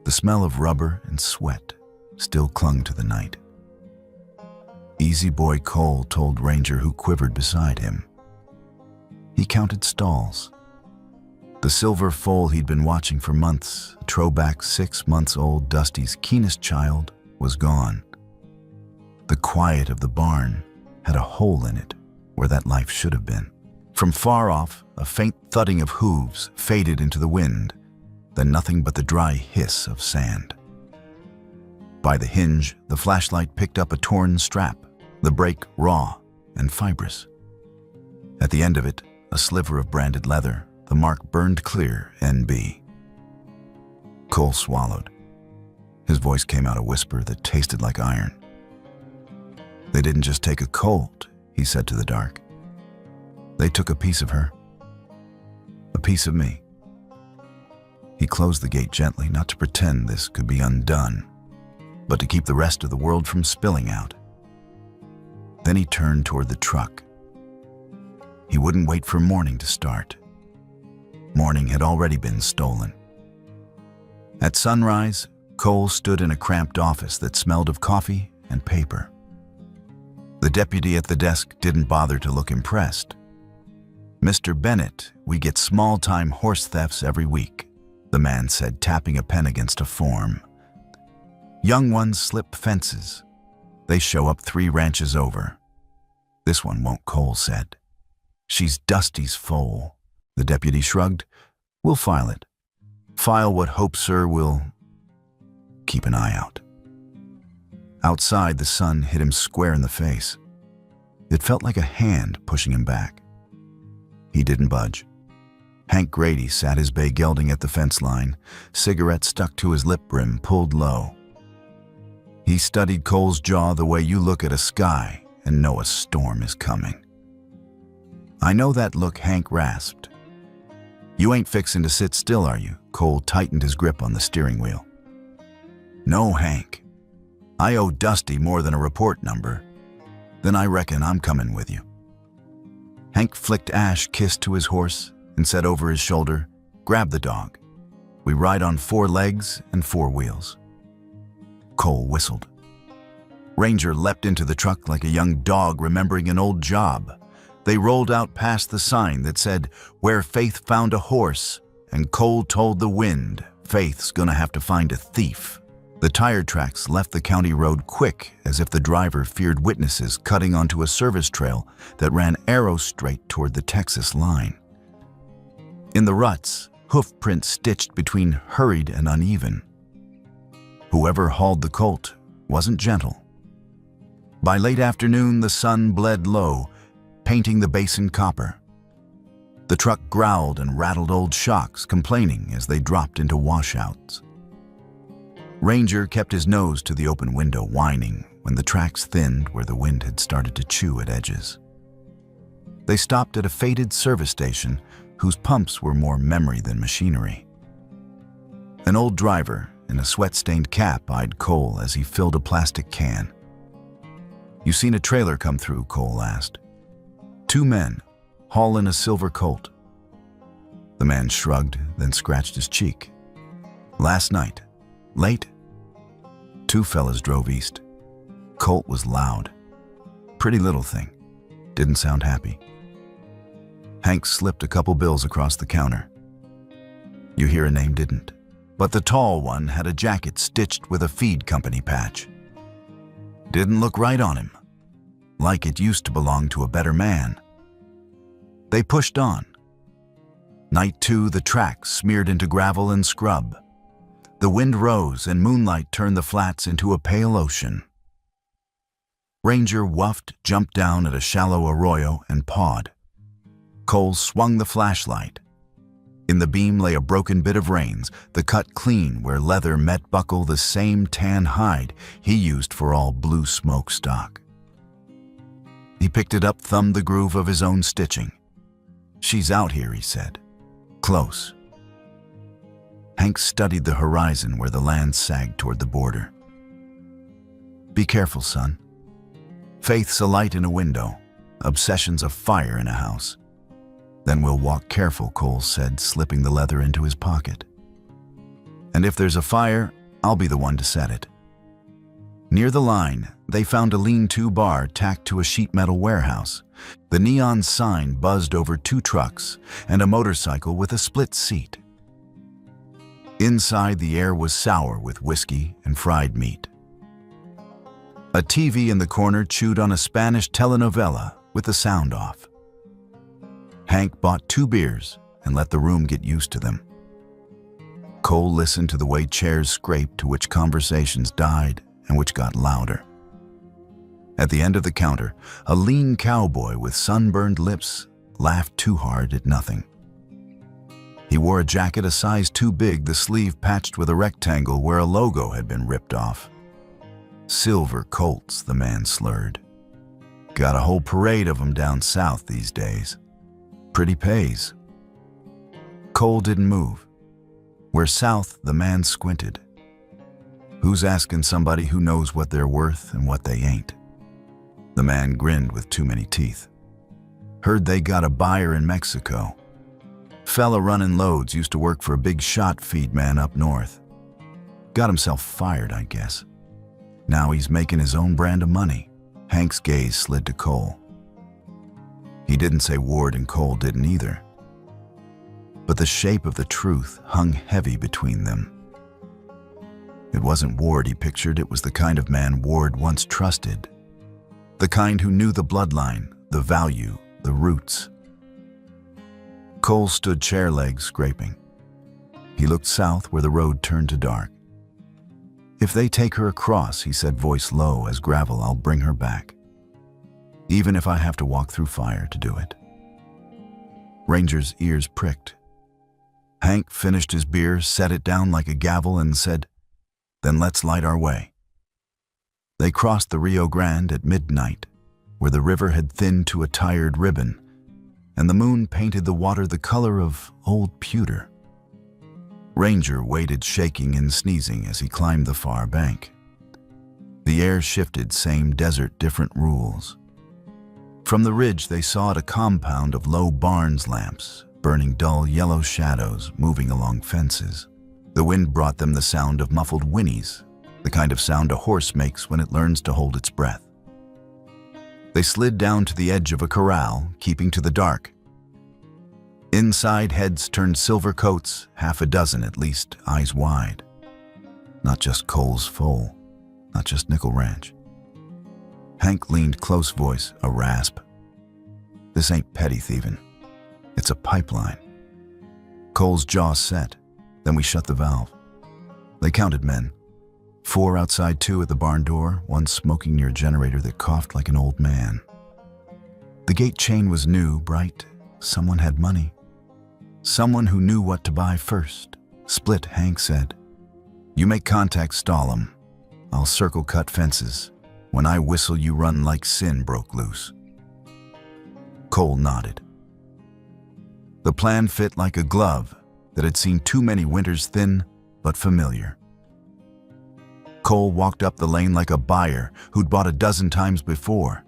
The smell of rubber and sweat still clung to the night. Easy Boy Cole told Ranger, who quivered beside him. He counted stalls. The silver foal he'd been watching for months, a throwback 6 months old, Dusty's keenest child, was gone. The quiet of the barn had a hole in it where that life should have been. From far off, a faint thudding of hooves faded into the wind, then nothing but the dry hiss of sand. By the hinge, the flashlight picked up a torn strap, the brake raw and fibrous. At the end of it, a sliver of branded leather, the mark burned clear, NB. Cole swallowed. His voice came out a whisper that tasted like iron. They didn't just take a colt, he said to the dark. They took a piece of her. A piece of me. He closed the gate gently, not to pretend this could be undone, but to keep the rest of the world from spilling out. Then he turned toward the truck. He wouldn't wait for morning to start. Morning had already been stolen. At sunrise, Cole stood in a cramped office that smelled of coffee and paper. The deputy at the desk didn't bother to look impressed. "Mr. Bennett, we get small-time horse thefts every week," the man said, tapping a pen against a form. "Young ones slip fences. They show up 3 ranches over. This one won't," Cole said. "She's Dusty's foal." The deputy shrugged. "We'll file it. File what hope, sir, will keep an eye out." Outside, the sun hit him square in the face. It felt like a hand pushing him back. He didn't budge. Hank Grady sat his bay gelding at the fence line, cigarette stuck to his lip brim, pulled low. He studied Cole's jaw the way you look at a sky and know a storm is coming. "I know that look," Hank rasped. "You ain't fixin' to sit still, are you?" Cole tightened his grip on the steering wheel. "No, Hank. I owe Dusty more than a report number. Then I reckon I'm coming with you." Hank flicked ash kiss to his horse and said over his shoulder, "Grab the dog. We ride on 4 legs and 4 wheels." Cole whistled. Ranger leapt into the truck like a young dog remembering an old job. They rolled out past the sign that said, "Where Faith found a horse," and Cole told the wind, "Faith's gonna have to find a thief." The tire tracks left the county road quick, as if the driver feared witnesses, cutting onto a service trail that ran arrow straight toward the Texas line. In the ruts, hoof prints stitched between hurried and uneven. Whoever hauled the colt wasn't gentle. By late afternoon, the sun bled low, painting the basin copper. The truck growled and rattled old shocks, complaining as they dropped into washouts. Ranger kept his nose to the open window, whining when the tracks thinned where the wind had started to chew at edges. They stopped at a faded service station whose pumps were more memory than machinery. An old driver in a sweat-stained cap eyed Cole as he filled a plastic can. "You seen a trailer come through?" Cole asked. "Two men, hauling a silver Colt." The man shrugged, then scratched his cheek. "Last night. Late?" "Two fellas drove east. Colt was loud. Pretty little thing. Didn't sound happy." Hank slipped a couple bills across the counter. "You hear a name, didn't? But the tall one had a jacket stitched with a feed company patch. Didn't look right on him. Like it used to belong to a better man." They pushed on. Night 2, the tracks smeared into gravel and scrub. The wind rose and moonlight turned the flats into a pale ocean. Ranger wuffed, jumped down at a shallow arroyo, and pawed. Cole swung the flashlight. In the beam lay a broken bit of reins, the cut clean where leather met buckle, the same tan hide he used for all blue smoke stock. He picked it up, thumbed the groove of his own stitching. "She's out here," he said. "Close." Hank studied the horizon where the land sagged toward the border. "Be careful, son. Faith's a light in a window, obsession's a fire in a house. Then we'll walk careful," Cole said, slipping the leather into his pocket. "And if there's a fire, I'll be the one to set it." Near the line, they found a lean-to bar tacked to a sheet metal warehouse. The neon sign buzzed over 2 trucks and a motorcycle with a split seat. Inside, the air was sour with whiskey and fried meat. A TV in the corner chewed on a Spanish telenovela with the sound off. Hank bought 2 beers and let the room get used to them. Cole listened to the way chairs scraped, to which conversations died and which got louder. At the end of the counter, a lean cowboy with sunburned lips laughed too hard at nothing. He wore a jacket a size too big, the sleeve patched with a rectangle where a logo had been ripped off. "Silver Colts," the man slurred. "Got a whole parade of them down south these days. Pretty pays." Cole didn't move. Where south, the man squinted. "Who's asking somebody who knows what they're worth and what they ain't?" The man grinned with too many teeth. "Heard they got a buyer in Mexico. Fella running loads used to work for a big shot feed man up north. Got himself fired, I guess. Now he's making his own brand of money." Hank's gaze slid to Cole. He didn't say Ward, and Cole didn't either. But the shape of the truth hung heavy between them. It wasn't Ward he pictured, it was the kind of man Ward once trusted. The kind who knew the bloodline, the value, the roots. Cole stood chair legs scraping. He looked south where the road turned to dark. "If they take her across," he said, voice low as gravel, "I'll bring her back. Even if I have to walk through fire to do it." Ranger's ears pricked. Hank finished his beer, set it down like a gavel, and said, "Then let's light our way." They crossed the Rio Grande at midnight, where the river had thinned to a tired ribbon, and the moon painted the water the color of old pewter. Ranger waited, shaking and sneezing as he climbed the far bank. The air shifted, same desert, different rules. From the ridge, they saw a compound of low barns lamps, burning dull yellow shadows, moving along fences. The wind brought them the sound of muffled whinnies, the kind of sound a horse makes when it learns to hold its breath. They slid down to the edge of a corral, keeping to the dark. Inside, heads turned silver coats, half a dozen at least, eyes wide. Not just Cole's Foal, not just Nickel Ranch. Hank leaned close, voice a rasp. "This ain't petty thieving. It's a pipeline." Cole's jaw set. Then we shut the valve. They counted men. 4 outside, 2 at the barn door, 1 smoking near a generator that coughed like an old man. The gate chain was new, bright. Someone had money. Someone who knew what to buy first. "Split," Hank said. You make contact, stall 'em. I'll circle cut fences. When I whistle, you run like sin broke loose. Cole nodded. The plan fit like a glove that had seen too many winters, thin but familiar. Cole walked up the lane like a buyer who'd bought a dozen times before.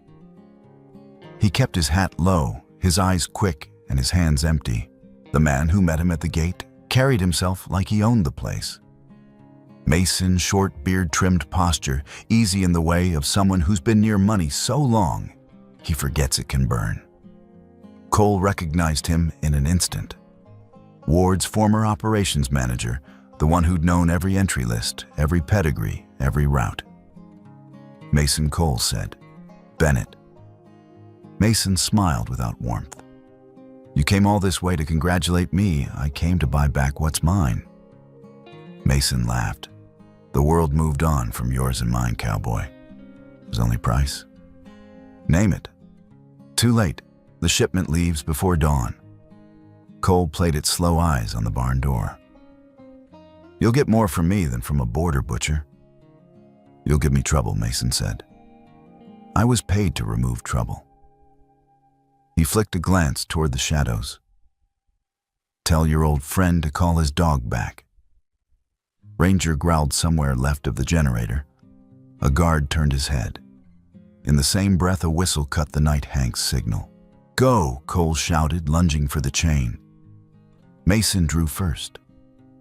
He kept his hat low, his eyes quick and his hands empty. The man who met him at the gate carried himself like he owned the place. Mason, short beard-trimmed posture, easy in the way of someone who's been near money so long, he forgets it can burn. Cole recognized him in an instant. Ward's former operations manager, the one who'd known every entry list, every pedigree, every route. Mason, Cole said. Bennett. Mason smiled without warmth. You came all this way to congratulate me. I came to buy back what's mine. Mason laughed. The world moved on from yours and mine, Cowboy. His only price? Name it. Too late. The shipment leaves before dawn. Cole played its slow eyes on the barn door. You'll get more from me than from a border butcher. You'll give me trouble, Mason said. I was paid to remove trouble. He flicked a glance toward the shadows. Tell your old friend to call his dog back. Ranger growled somewhere left of the generator. A guard turned his head. In the same breath, a whistle cut the night Hank's signal. Go, Cole shouted, lunging for the chain. Mason drew first.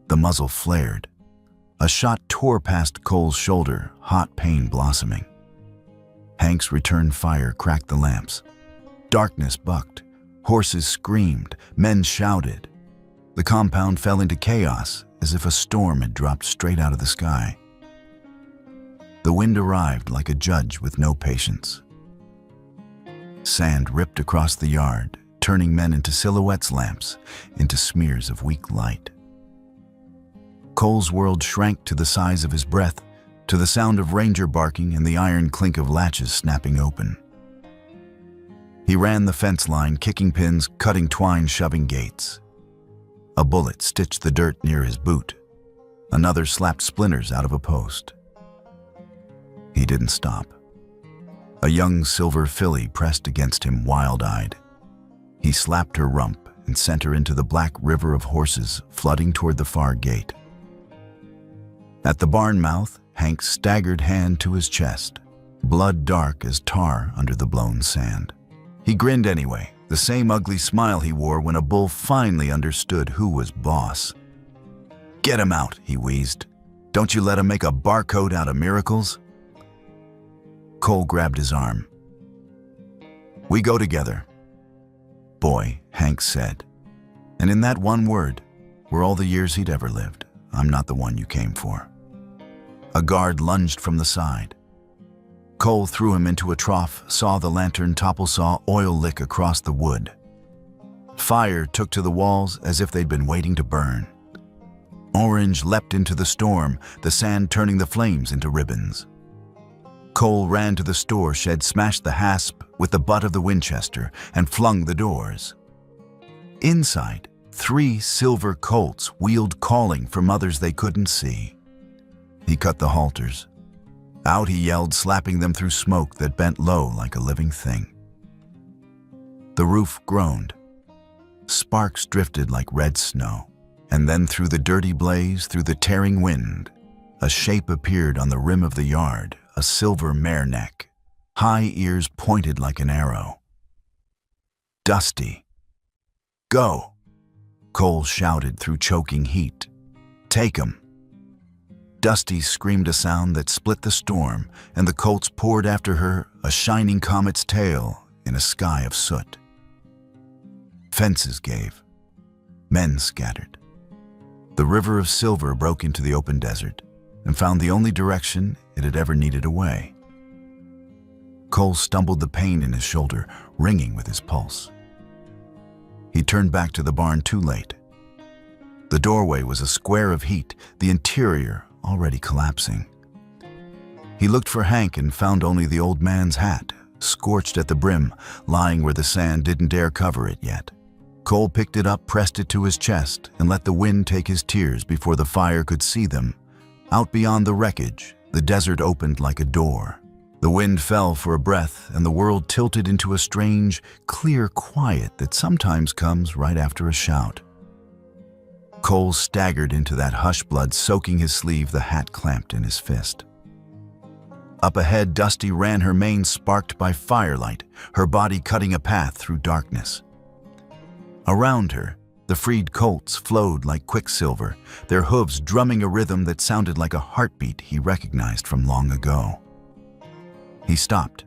The muzzle flared. A shot tore past Cole's shoulder, hot pain blossoming. Hank's return fire cracked the lamps. Darkness bucked. Horses screamed. Men shouted. The compound fell into chaos, as if a storm had dropped straight out of the sky. The wind arrived like a judge with no patience. Sand ripped across the yard, turning men into silhouettes, lamps into smears of weak light. Cole's world shrank to the size of his breath, to the sound of Ranger barking and the iron clink of latches snapping open. He ran the fence line, kicking pins, cutting twine, shoving gates. A bullet stitched the dirt near his boot. Another slapped splinters out of a post. He didn't stop. A young silver filly pressed against him, wild-eyed. He slapped her rump and sent her into the black river of horses flooding toward the far gate. At the barn mouth, Hank staggered hand to his chest, blood dark as tar under the blown sand. He grinned anyway, the same ugly smile he wore when a bull finally understood who was boss. Get him out, he wheezed. Don't you let him make a barcode out of miracles? Cole grabbed his arm. We go together. Boy, Hank said. And in that one word were all the years he'd ever lived. I'm not the one you came for. A guard lunged from the side. Cole threw him into a trough, saw the lantern topple, saw oil lick across the wood. Fire took to the walls as if they'd been waiting to burn. Orange leapt into the storm, the sand turning the flames into ribbons. Cole ran to the store shed, smashed the hasp with the butt of the Winchester, and flung the doors. Inside, 3 silver colts wheeled, calling for mothers they couldn't see. He cut the halters. Out he yelled, slapping them through smoke that bent low like a living thing. The roof groaned. Sparks drifted like red snow. And then through the dirty blaze, through the tearing wind, a shape appeared on the rim of the yard, a silver mare neck, high ears pointed like an arrow. Dusty. Go, Cole shouted through choking heat. Take him. Dusty screamed a sound that split the storm, and the colts poured after her, a shining comet's tail in a sky of soot. Fences gave. Men scattered. The river of silver broke into the open desert and found the only direction it had ever needed away. Cole stumbled, the pain in his shoulder ringing with his pulse. He turned back to the barn too late. The doorway was a square of heat, the interior already collapsing. He looked for Hank and found only the old man's hat, scorched at the brim, lying where the sand didn't dare cover it yet. Cole picked it up, pressed it to his chest, and let the wind take his tears before the fire could see them, Out beyond the wreckage, the desert opened like a door. The wind fell for a breath, and the world tilted into a strange, clear quiet that sometimes comes right after a shout. Cole staggered into that hush, blood soaking his sleeve, the hat clamped in his fist. Up ahead, Dusty ran, her mane sparked by firelight, her body cutting a path through darkness. Around her, the freed colts flowed like quicksilver, their hooves drumming a rhythm that sounded like a heartbeat he recognized from long ago. He stopped.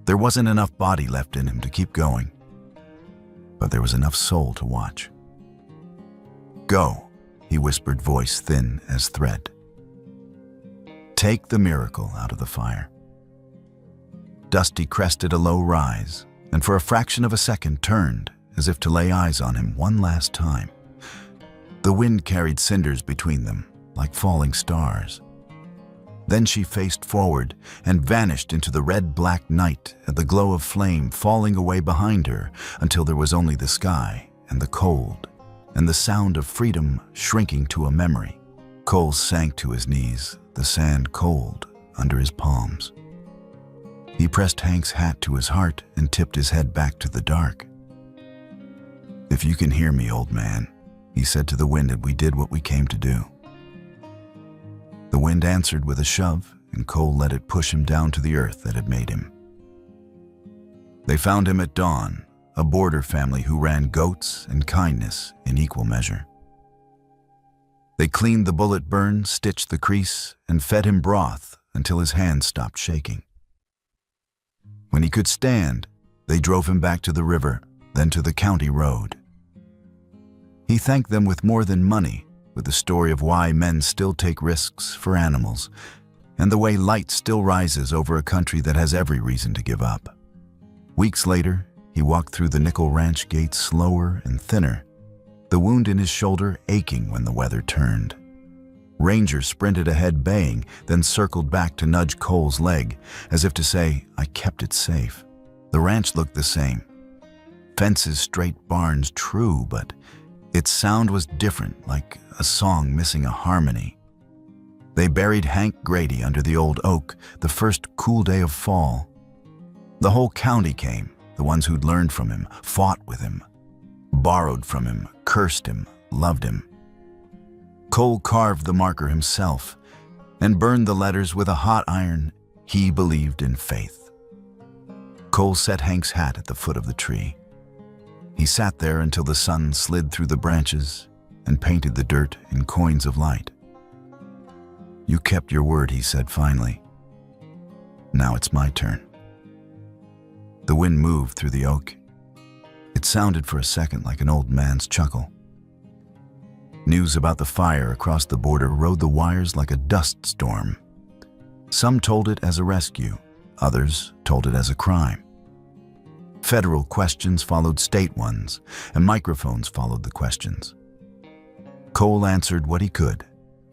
There wasn't enough body left in him to keep going, but there was enough soul to watch. "Go," he whispered, voice thin as thread. "Take the miracle out of the fire." Dusty crested a low rise, and for a fraction of a second turned, as if to lay eyes on him one last time. The wind carried cinders between them, like falling stars. Then she faced forward and vanished into the red-black night, and the glow of flame falling away behind her until there was only the sky and the cold, and the sound of freedom shrinking to a memory. Cole sank to his knees, the sand cold under his palms. He pressed Hank's hat to his heart and tipped his head back to the dark. "If you can hear me, old man," he said to the wind, "and we did what we came to do." The wind answered with a shove, and Cole let it push him down to the earth that had made him. They found him at dawn, a border family who ran goats and kindness in equal measure. They cleaned the bullet burn, stitched the crease, and fed him broth until his hands stopped shaking. When he could stand, they drove him back to the river, then to the county road. He thanked them with more than money, with the story of why men still take risks for animals, and the way light still rises over a country that has every reason to give up. Weeks later, he walked through the Nickel Ranch gate slower and thinner, the wound in his shoulder aching when the weather turned. Rangers sprinted ahead baying, then circled back to nudge Cole's leg, as if to say, "I kept it safe." The ranch looked the same. Fences, straight barns, true, but its sound was different, like a song missing a harmony. They buried Hank Grady under the old oak the first cool day of fall. The whole county came, the ones who'd learned from him, fought with him, borrowed from him, cursed him, loved him. Cole carved the marker himself and burned the letters with a hot iron. He believed in faith. Cole set Hank's hat at the foot of the tree. He sat there until the sun slid through the branches and painted the dirt in coins of light. "You kept your word," he said finally. "Now it's my turn." The wind moved through the oak. It sounded for a second like an old man's chuckle. News about the fire across the border rode the wires like a dust storm. Some told it as a rescue, others told it as a crime. Federal questions followed state ones, and microphones followed the questions. Cole answered what he could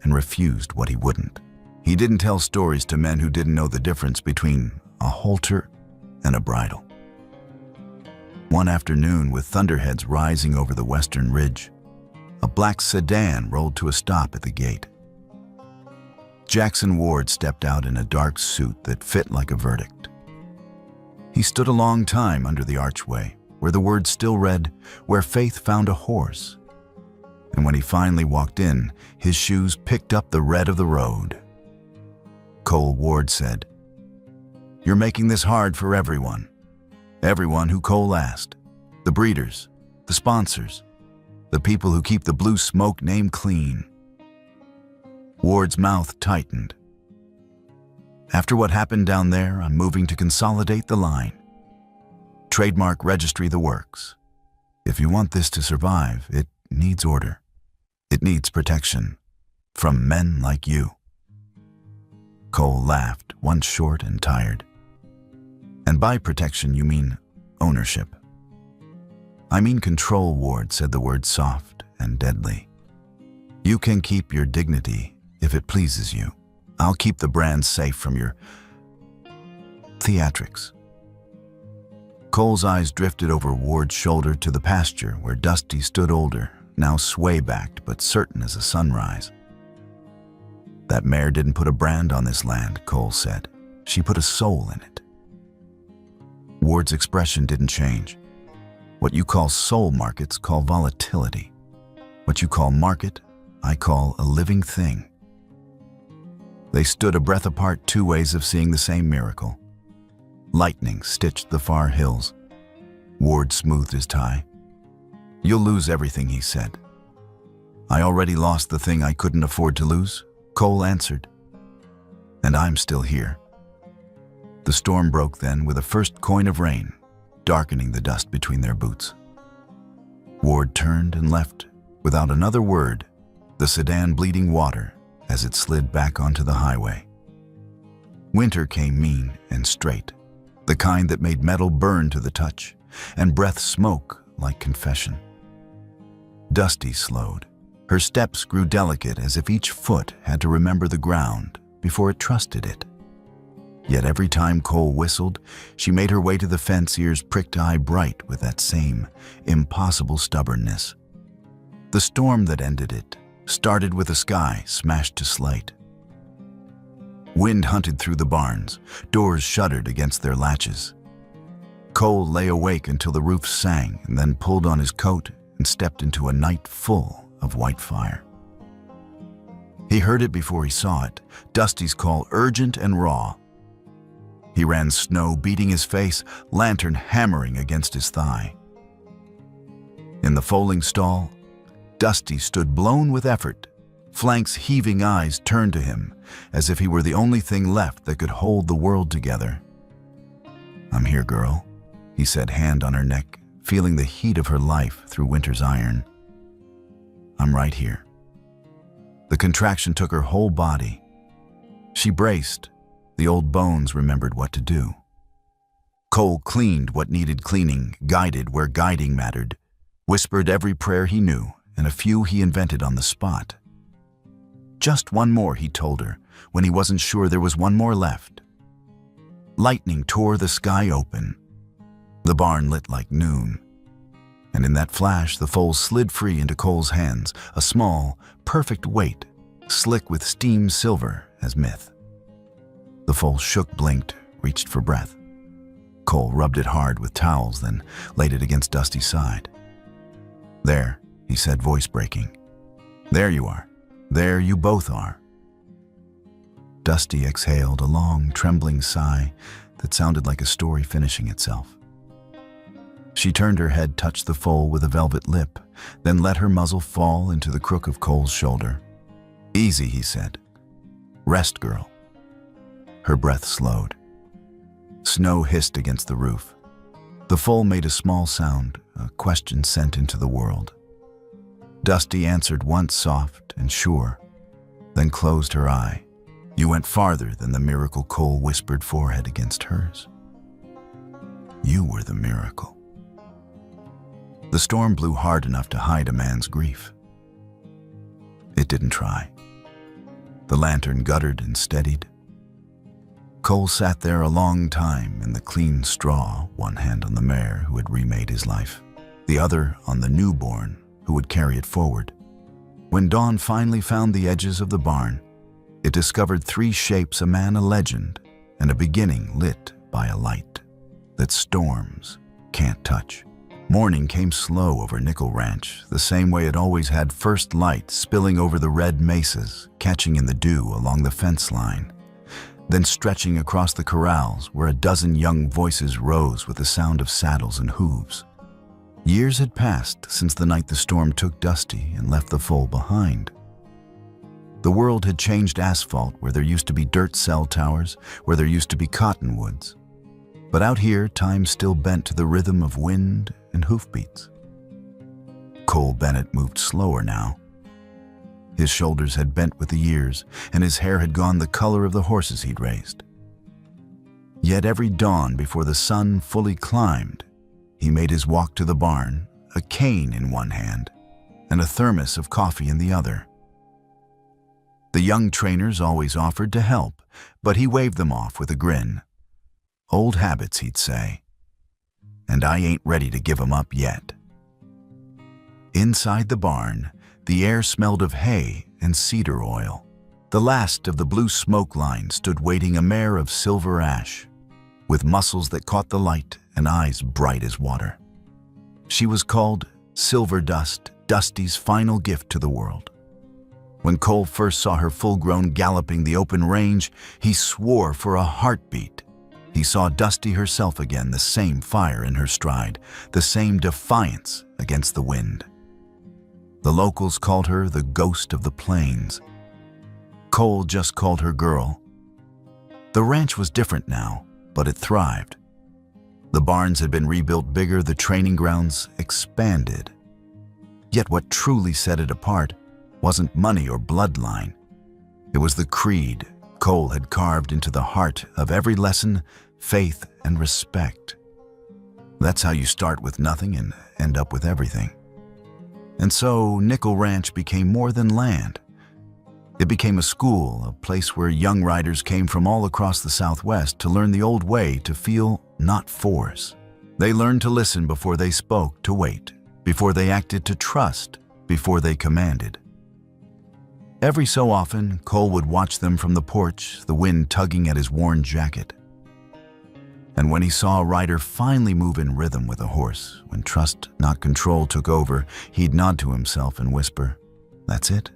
and refused what he wouldn't. He didn't tell stories to men who didn't know the difference between a halter and a bridle. One afternoon, with thunderheads rising over the western ridge, a black sedan rolled to a stop at the gate. Jackson Ward stepped out in a dark suit that fit like a verdict. He stood a long time under the archway, where the words still read, "Where faith found a horse." And when he finally walked in, his shoes picked up the red of the road. Cole Ward said, "You're making this hard for everyone." Everyone who Cole asked. The breeders, the sponsors, the people who keep the blue smoke name clean. Ward's mouth tightened. "After what happened down there, I'm moving to consolidate the line. Trademark registry the works. If you want this to survive, it needs order. It needs protection. From men like you." Cole laughed, once short and tired. "And by protection, you mean ownership." "I mean control," Ward said, the word soft and deadly. "You can keep your dignity if it pleases you. I'll keep the brand safe from your theatrics." Cole's eyes drifted over Ward's shoulder to the pasture where Dusty stood older, now sway-backed but certain as a sunrise. That mare didn't put a brand on this land, Cole said. She put a soul in it. Ward's expression didn't change. What you call soul markets call volatility. What you call market, I call a living thing. They stood a breath apart, two ways of seeing the same miracle. Lightning stitched the far hills. Ward smoothed his tie. You'll lose everything, he said. I already lost the thing I couldn't afford to lose, Cole answered. And I'm still here. The storm broke then with a first coin of rain, darkening the dust between their boots. Ward turned and left, without another word, the sedan bleeding water as it slid back onto the highway. Winter came mean and straight, the kind that made metal burn to the touch, and breath smoke like confession. Dusty slowed. Her steps grew delicate as if each foot had to remember the ground before it trusted it. Yet every time Cole whistled, she made her way to the fence, ears pricked, eye bright with that same impossible stubbornness. The storm that ended it started with a sky smashed to slate. Wind hunted through the barns, doors shuddered against their latches. Cole lay awake until the roof sang and then pulled on his coat and stepped into a night full of white fire. He heard it before he saw it, Dusty's call, urgent and raw. He ran snow beating his face, lantern hammering against his thigh. In the foaling stall, Dusty stood blown with effort, flanks heaving, eyes turned to him, as if he were the only thing left that could hold the world together. I'm here, girl, he said, hand on her neck, feeling the heat of her life through winter's iron. I'm right here. The contraction took her whole body. She braced. The old bones remembered what to do. Cole cleaned what needed cleaning, guided where guiding mattered, whispered every prayer he knew, and a few he invented on the spot. Just one more, he told her, when he wasn't sure there was one more left. Lightning tore the sky open. The barn lit like noon. And in that flash, the foal slid free into Cole's hands, a small, perfect weight, slick with steam silver as myth. The foal shook, blinked, reached for breath. Cole rubbed it hard with towels, then laid it against Dusty's side. There, he said, voice breaking. There you are. There you both are. Dusty exhaled a long, trembling sigh that sounded like a story finishing itself. She turned her head, touched the foal with a velvet lip, then let her muzzle fall into the crook of Cole's shoulder. Easy, he said. Rest, girl. Her breath slowed. Snow hissed against the roof. The foal made a small sound, a question sent into the world. Dusty answered once, soft and sure, then closed her eye. You went farther than the miracle, Cole whispered, forehead against hers. You were the miracle. The storm blew hard enough to hide a man's grief. It didn't try. The lantern guttered and steadied. Cole sat there a long time in the clean straw, one hand on the mare who had remade his life, the other on the newborn who would carry it forward. When dawn finally found the edges of the barn, it discovered three shapes, a man, a legend, and a beginning lit by a light that storms can't touch. Morning came slow over Nickel Ranch, the same way it always had, first light spilling over the red mesas, catching in the dew along the fence line, then stretching across the corrals where a dozen young voices rose with the sound of saddles and hooves. Years had passed since the night the storm took Dusty and left the foal behind. The world had changed asphalt where there used to be dirt cell towers, where there used to be cottonwoods. But out here, time still bent to the rhythm of wind and hoofbeats. Cole Bennett moved slower now. His shoulders had bent with the years, and his hair had gone the color of the horses he'd raised. Yet every dawn before the sun fully climbed, he made his walk to the barn, a cane in one hand and a thermos of coffee in the other. The young trainers always offered to help, but he waved them off with a grin. Old habits, he'd say, and I ain't ready to give 'em up yet. Inside the barn, the air smelled of hay and cedar oil. The last of the blue smoke line stood waiting, a mare of silver ash, with muscles that caught the light and eyes bright as water. She was called Silver Dust, Dusty's final gift to the world. When Cole first saw her full-grown galloping the open range, he swore for a heartbeat. He saw Dusty herself again, the same fire in her stride, the same defiance against the wind. The locals called her the ghost of the plains. Cole just called her Girl. The ranch was different now, but it thrived. The barns had been rebuilt bigger, the training grounds expanded. Yet what truly set it apart wasn't money or bloodline. It was the creed Cole had carved into the heart of every lesson: faith and respect. That's how you start with nothing and end up with everything. And so Nickel Ranch became more than land. It became a school, a place where young riders came from all across the Southwest to learn the old way, to feel, not force. They learned to listen before they spoke, to wait before they acted, to trust before they commanded. Every so often, Cole would watch them from the porch, the wind tugging at his worn jacket. And when he saw a rider finally move in rhythm with a horse, when trust, not control, took over, he'd nod to himself and whisper, "That's it.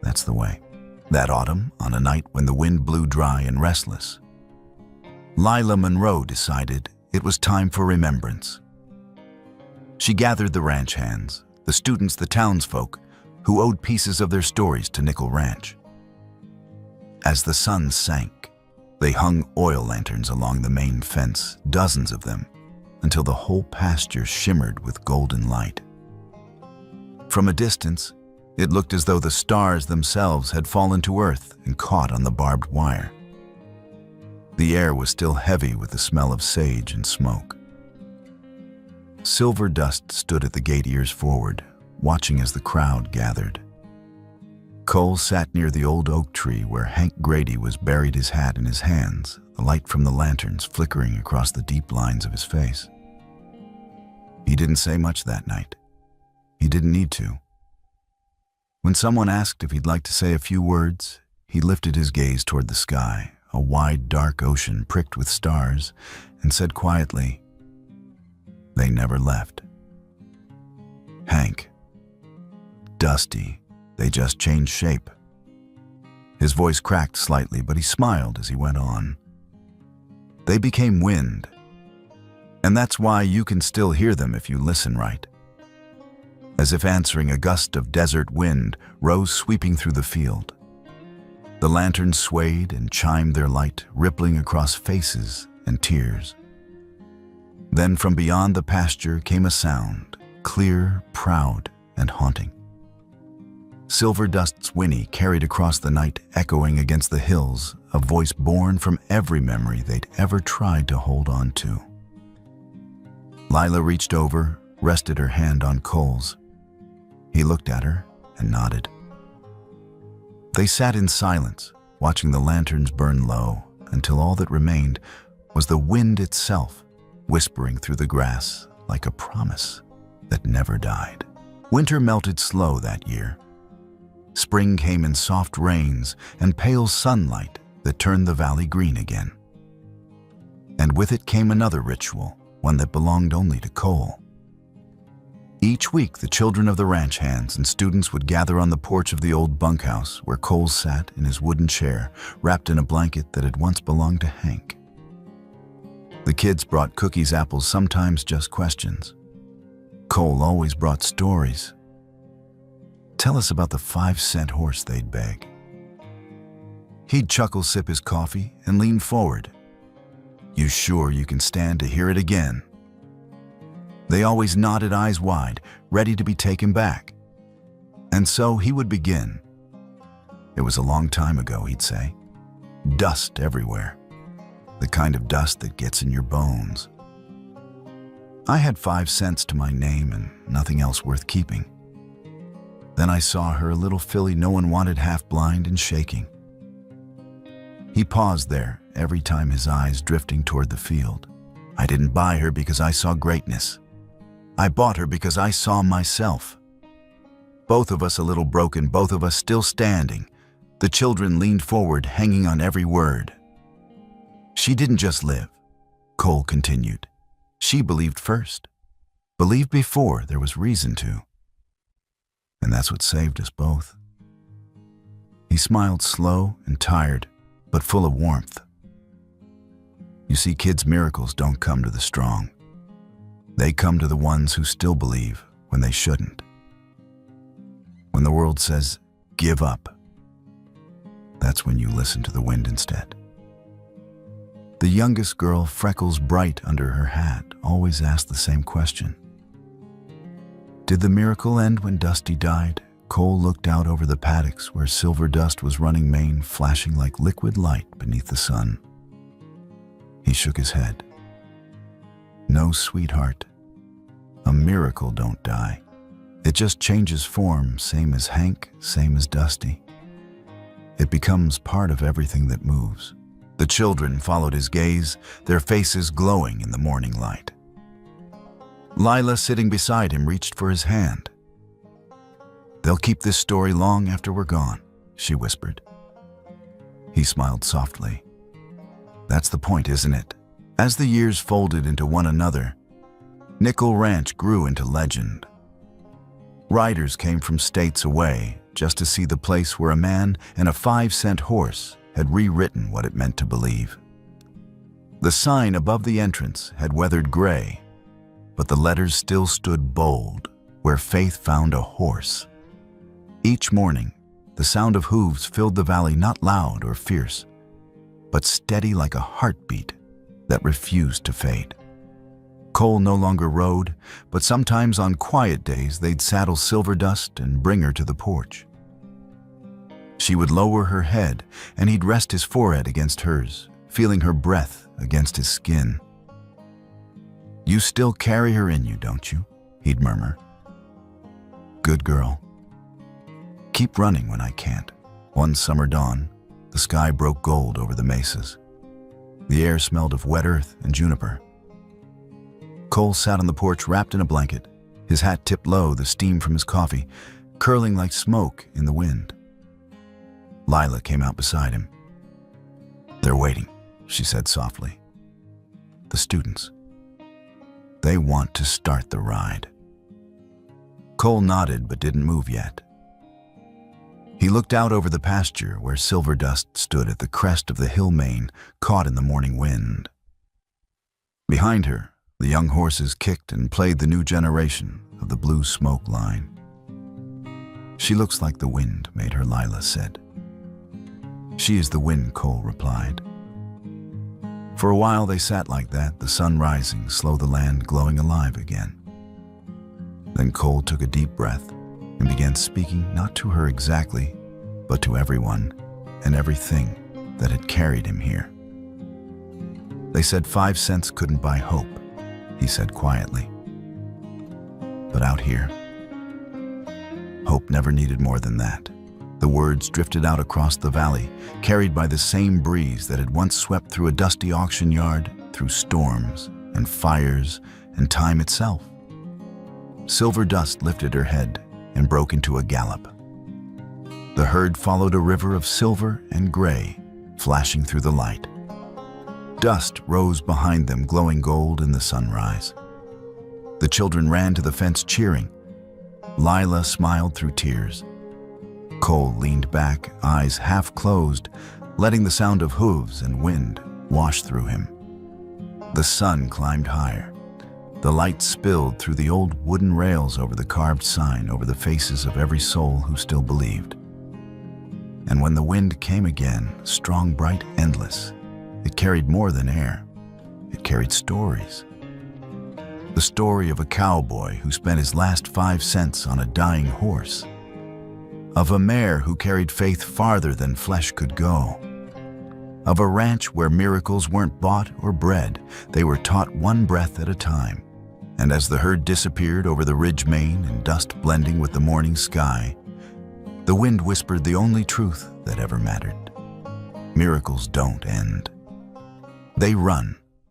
That's the way." That autumn, on a night when the wind blew dry and restless, Lila Monroe decided it was time for remembrance. She gathered the ranch hands, the students, the townsfolk, who owed pieces of their stories to Nickel Ranch. As the sun sank, they hung oil lanterns along the main fence, dozens of them, until the whole pasture shimmered with golden light. From a distance, it looked as though the stars themselves had fallen to earth and caught on the barbed wire. The air was still heavy with the smell of sage and smoke. Silver Dust stood at the gate, ears forward, watching as the crowd gathered. Cole sat near the old oak tree where Hank Grady was buried, his hat in his hands, the light from the lanterns flickering across the deep lines of his face. He didn't say much that night. He didn't need to. When someone asked if he'd like to say a few words, he lifted his gaze toward the sky, a wide, dark ocean pricked with stars, and said quietly, "They never left. Hank, Dusty, they just changed shape." His voice cracked slightly, but he smiled as he went on. "They became wind, and that's why you can still hear them if you listen right." As if answering, a gust of desert wind rose sweeping through the field. The lanterns swayed and chimed their light, rippling across faces and tears. Then from beyond the pasture came a sound, clear, proud, and haunting. Silver Dust's whinny carried across the night, echoing against the hills, a voice born from every memory they'd ever tried to hold on to. Lila reached over, rested her hand on Cole's. He looked at her and nodded. They sat in silence, watching the lanterns burn low, until all that remained was the wind itself, whispering through the grass like a promise that never died. Winter melted slow that year. Spring came in soft rains and pale sunlight that turned the valley green again. And with it came another ritual, one that belonged only to Cole. Each week, the children of the ranch hands and students would gather on the porch of the old bunkhouse where Cole sat in his wooden chair, wrapped in a blanket that had once belonged to Hank. The kids brought cookies, apples, sometimes just questions. Cole always brought stories. "Tell us about the 5-cent horse," they'd beg. He'd chuckle, sip his coffee, and lean forward. "You sure you can stand to hear it again?" They always nodded, eyes wide, ready to be taken back. And so he would begin. "It was a long time ago," he'd say. "Dust everywhere. The kind of dust that gets in your bones. I had 5 cents to my name and nothing else worth keeping. Then I saw her, a little filly no one wanted, half blind and shaking." He paused there, every time his eyes drifting toward the field. "I didn't buy her because I saw greatness. I bought her because I saw myself. Both of us a little broken, both of us still standing, The children leaned forward, hanging on every word. She didn't just live, Cole continued. She believed first. Believed before there was reason to. And that's what saved us both. He smiled, slow and tired, but full of warmth. You see, kids' miracles don't come to the strong. They come to the ones who still believe when they shouldn't. When the world says, give up, that's when you listen to the wind instead. The youngest girl, freckles bright under her hat, always asked the same question. Did the miracle end when Dusty died? Cole looked out over the paddocks where silver dust was running mane, flashing like liquid light beneath the sun. He shook his head. No, sweetheart. A miracle don't die. It just changes form, same as Hank, same as Dusty. It becomes part of everything that moves. The children followed his gaze, their faces glowing in the morning light. Lila, sitting beside him, reached for his hand. They'll keep this story long after we're gone, she whispered. He smiled softly. That's the point, isn't it? As the years folded into one another, Nickel Ranch grew into legend. Riders came from states away just to see the place where a man and a 5-cent horse had rewritten what it meant to believe. The sign above the entrance had weathered gray, but the letters still stood bold, where faith found a horse. Each morning, the sound of hooves filled the valley, not loud or fierce, but steady like a heartbeat that refused to fade. Cole no longer rode, but sometimes on quiet days they'd saddle Silver Dust and bring her to the porch. She would lower her head, and he'd rest his forehead against hers, feeling her breath against his skin. You still carry her in you, don't you? He'd murmur. Good girl. Keep running when I can't. One summer dawn, the sky broke gold over the mesas. The air smelled of wet earth and juniper. Cole sat on the porch wrapped in a blanket, his hat tipped low, the steam from his coffee curling like smoke in the wind. Lila came out beside him. They're waiting, she said softly. The students. They want to start the ride. Cole nodded but didn't move yet. He looked out over the pasture where Silver Dust stood at the crest of the hill mane, caught in the morning wind. Behind her, the young horses kicked and played the new generation of the blue smoke line. She looks like the wind, made her, Lila said. She is the wind, Cole replied. For a while they sat like that, the sun rising, slow the land glowing alive again. Then Cole took a deep breath and began speaking not to her exactly, but to everyone and everything that had carried him here. They said 5 cents couldn't buy hope, he said quietly. But out here, hope never needed more than that. The words drifted out across the valley, carried by the same breeze that had once swept through a dusty auction yard, through storms and fires and time itself. Silver Dust lifted her head and broke into a gallop. The herd followed a river of silver and gray, flashing through the light. Dust rose behind them, glowing gold in the sunrise. The children ran to the fence cheering. Lila smiled through tears. Cole leaned back, eyes half closed, letting the sound of hooves and wind wash through him. The sun climbed higher. The light spilled through the old wooden rails over the carved sign, over the faces of every soul who still believed. And when the wind came again, strong, bright, endless, it carried more than air. It carried stories. The story of a cowboy who spent his last 5 cents on a dying horse. Of a mare who carried faith farther than flesh could go. Of a ranch where miracles weren't bought or bred, they were taught one breath at a time. And as the herd disappeared over the ridge mane and dust blending with the morning sky, the wind whispered the only truth that ever mattered. Miracles don't end. They run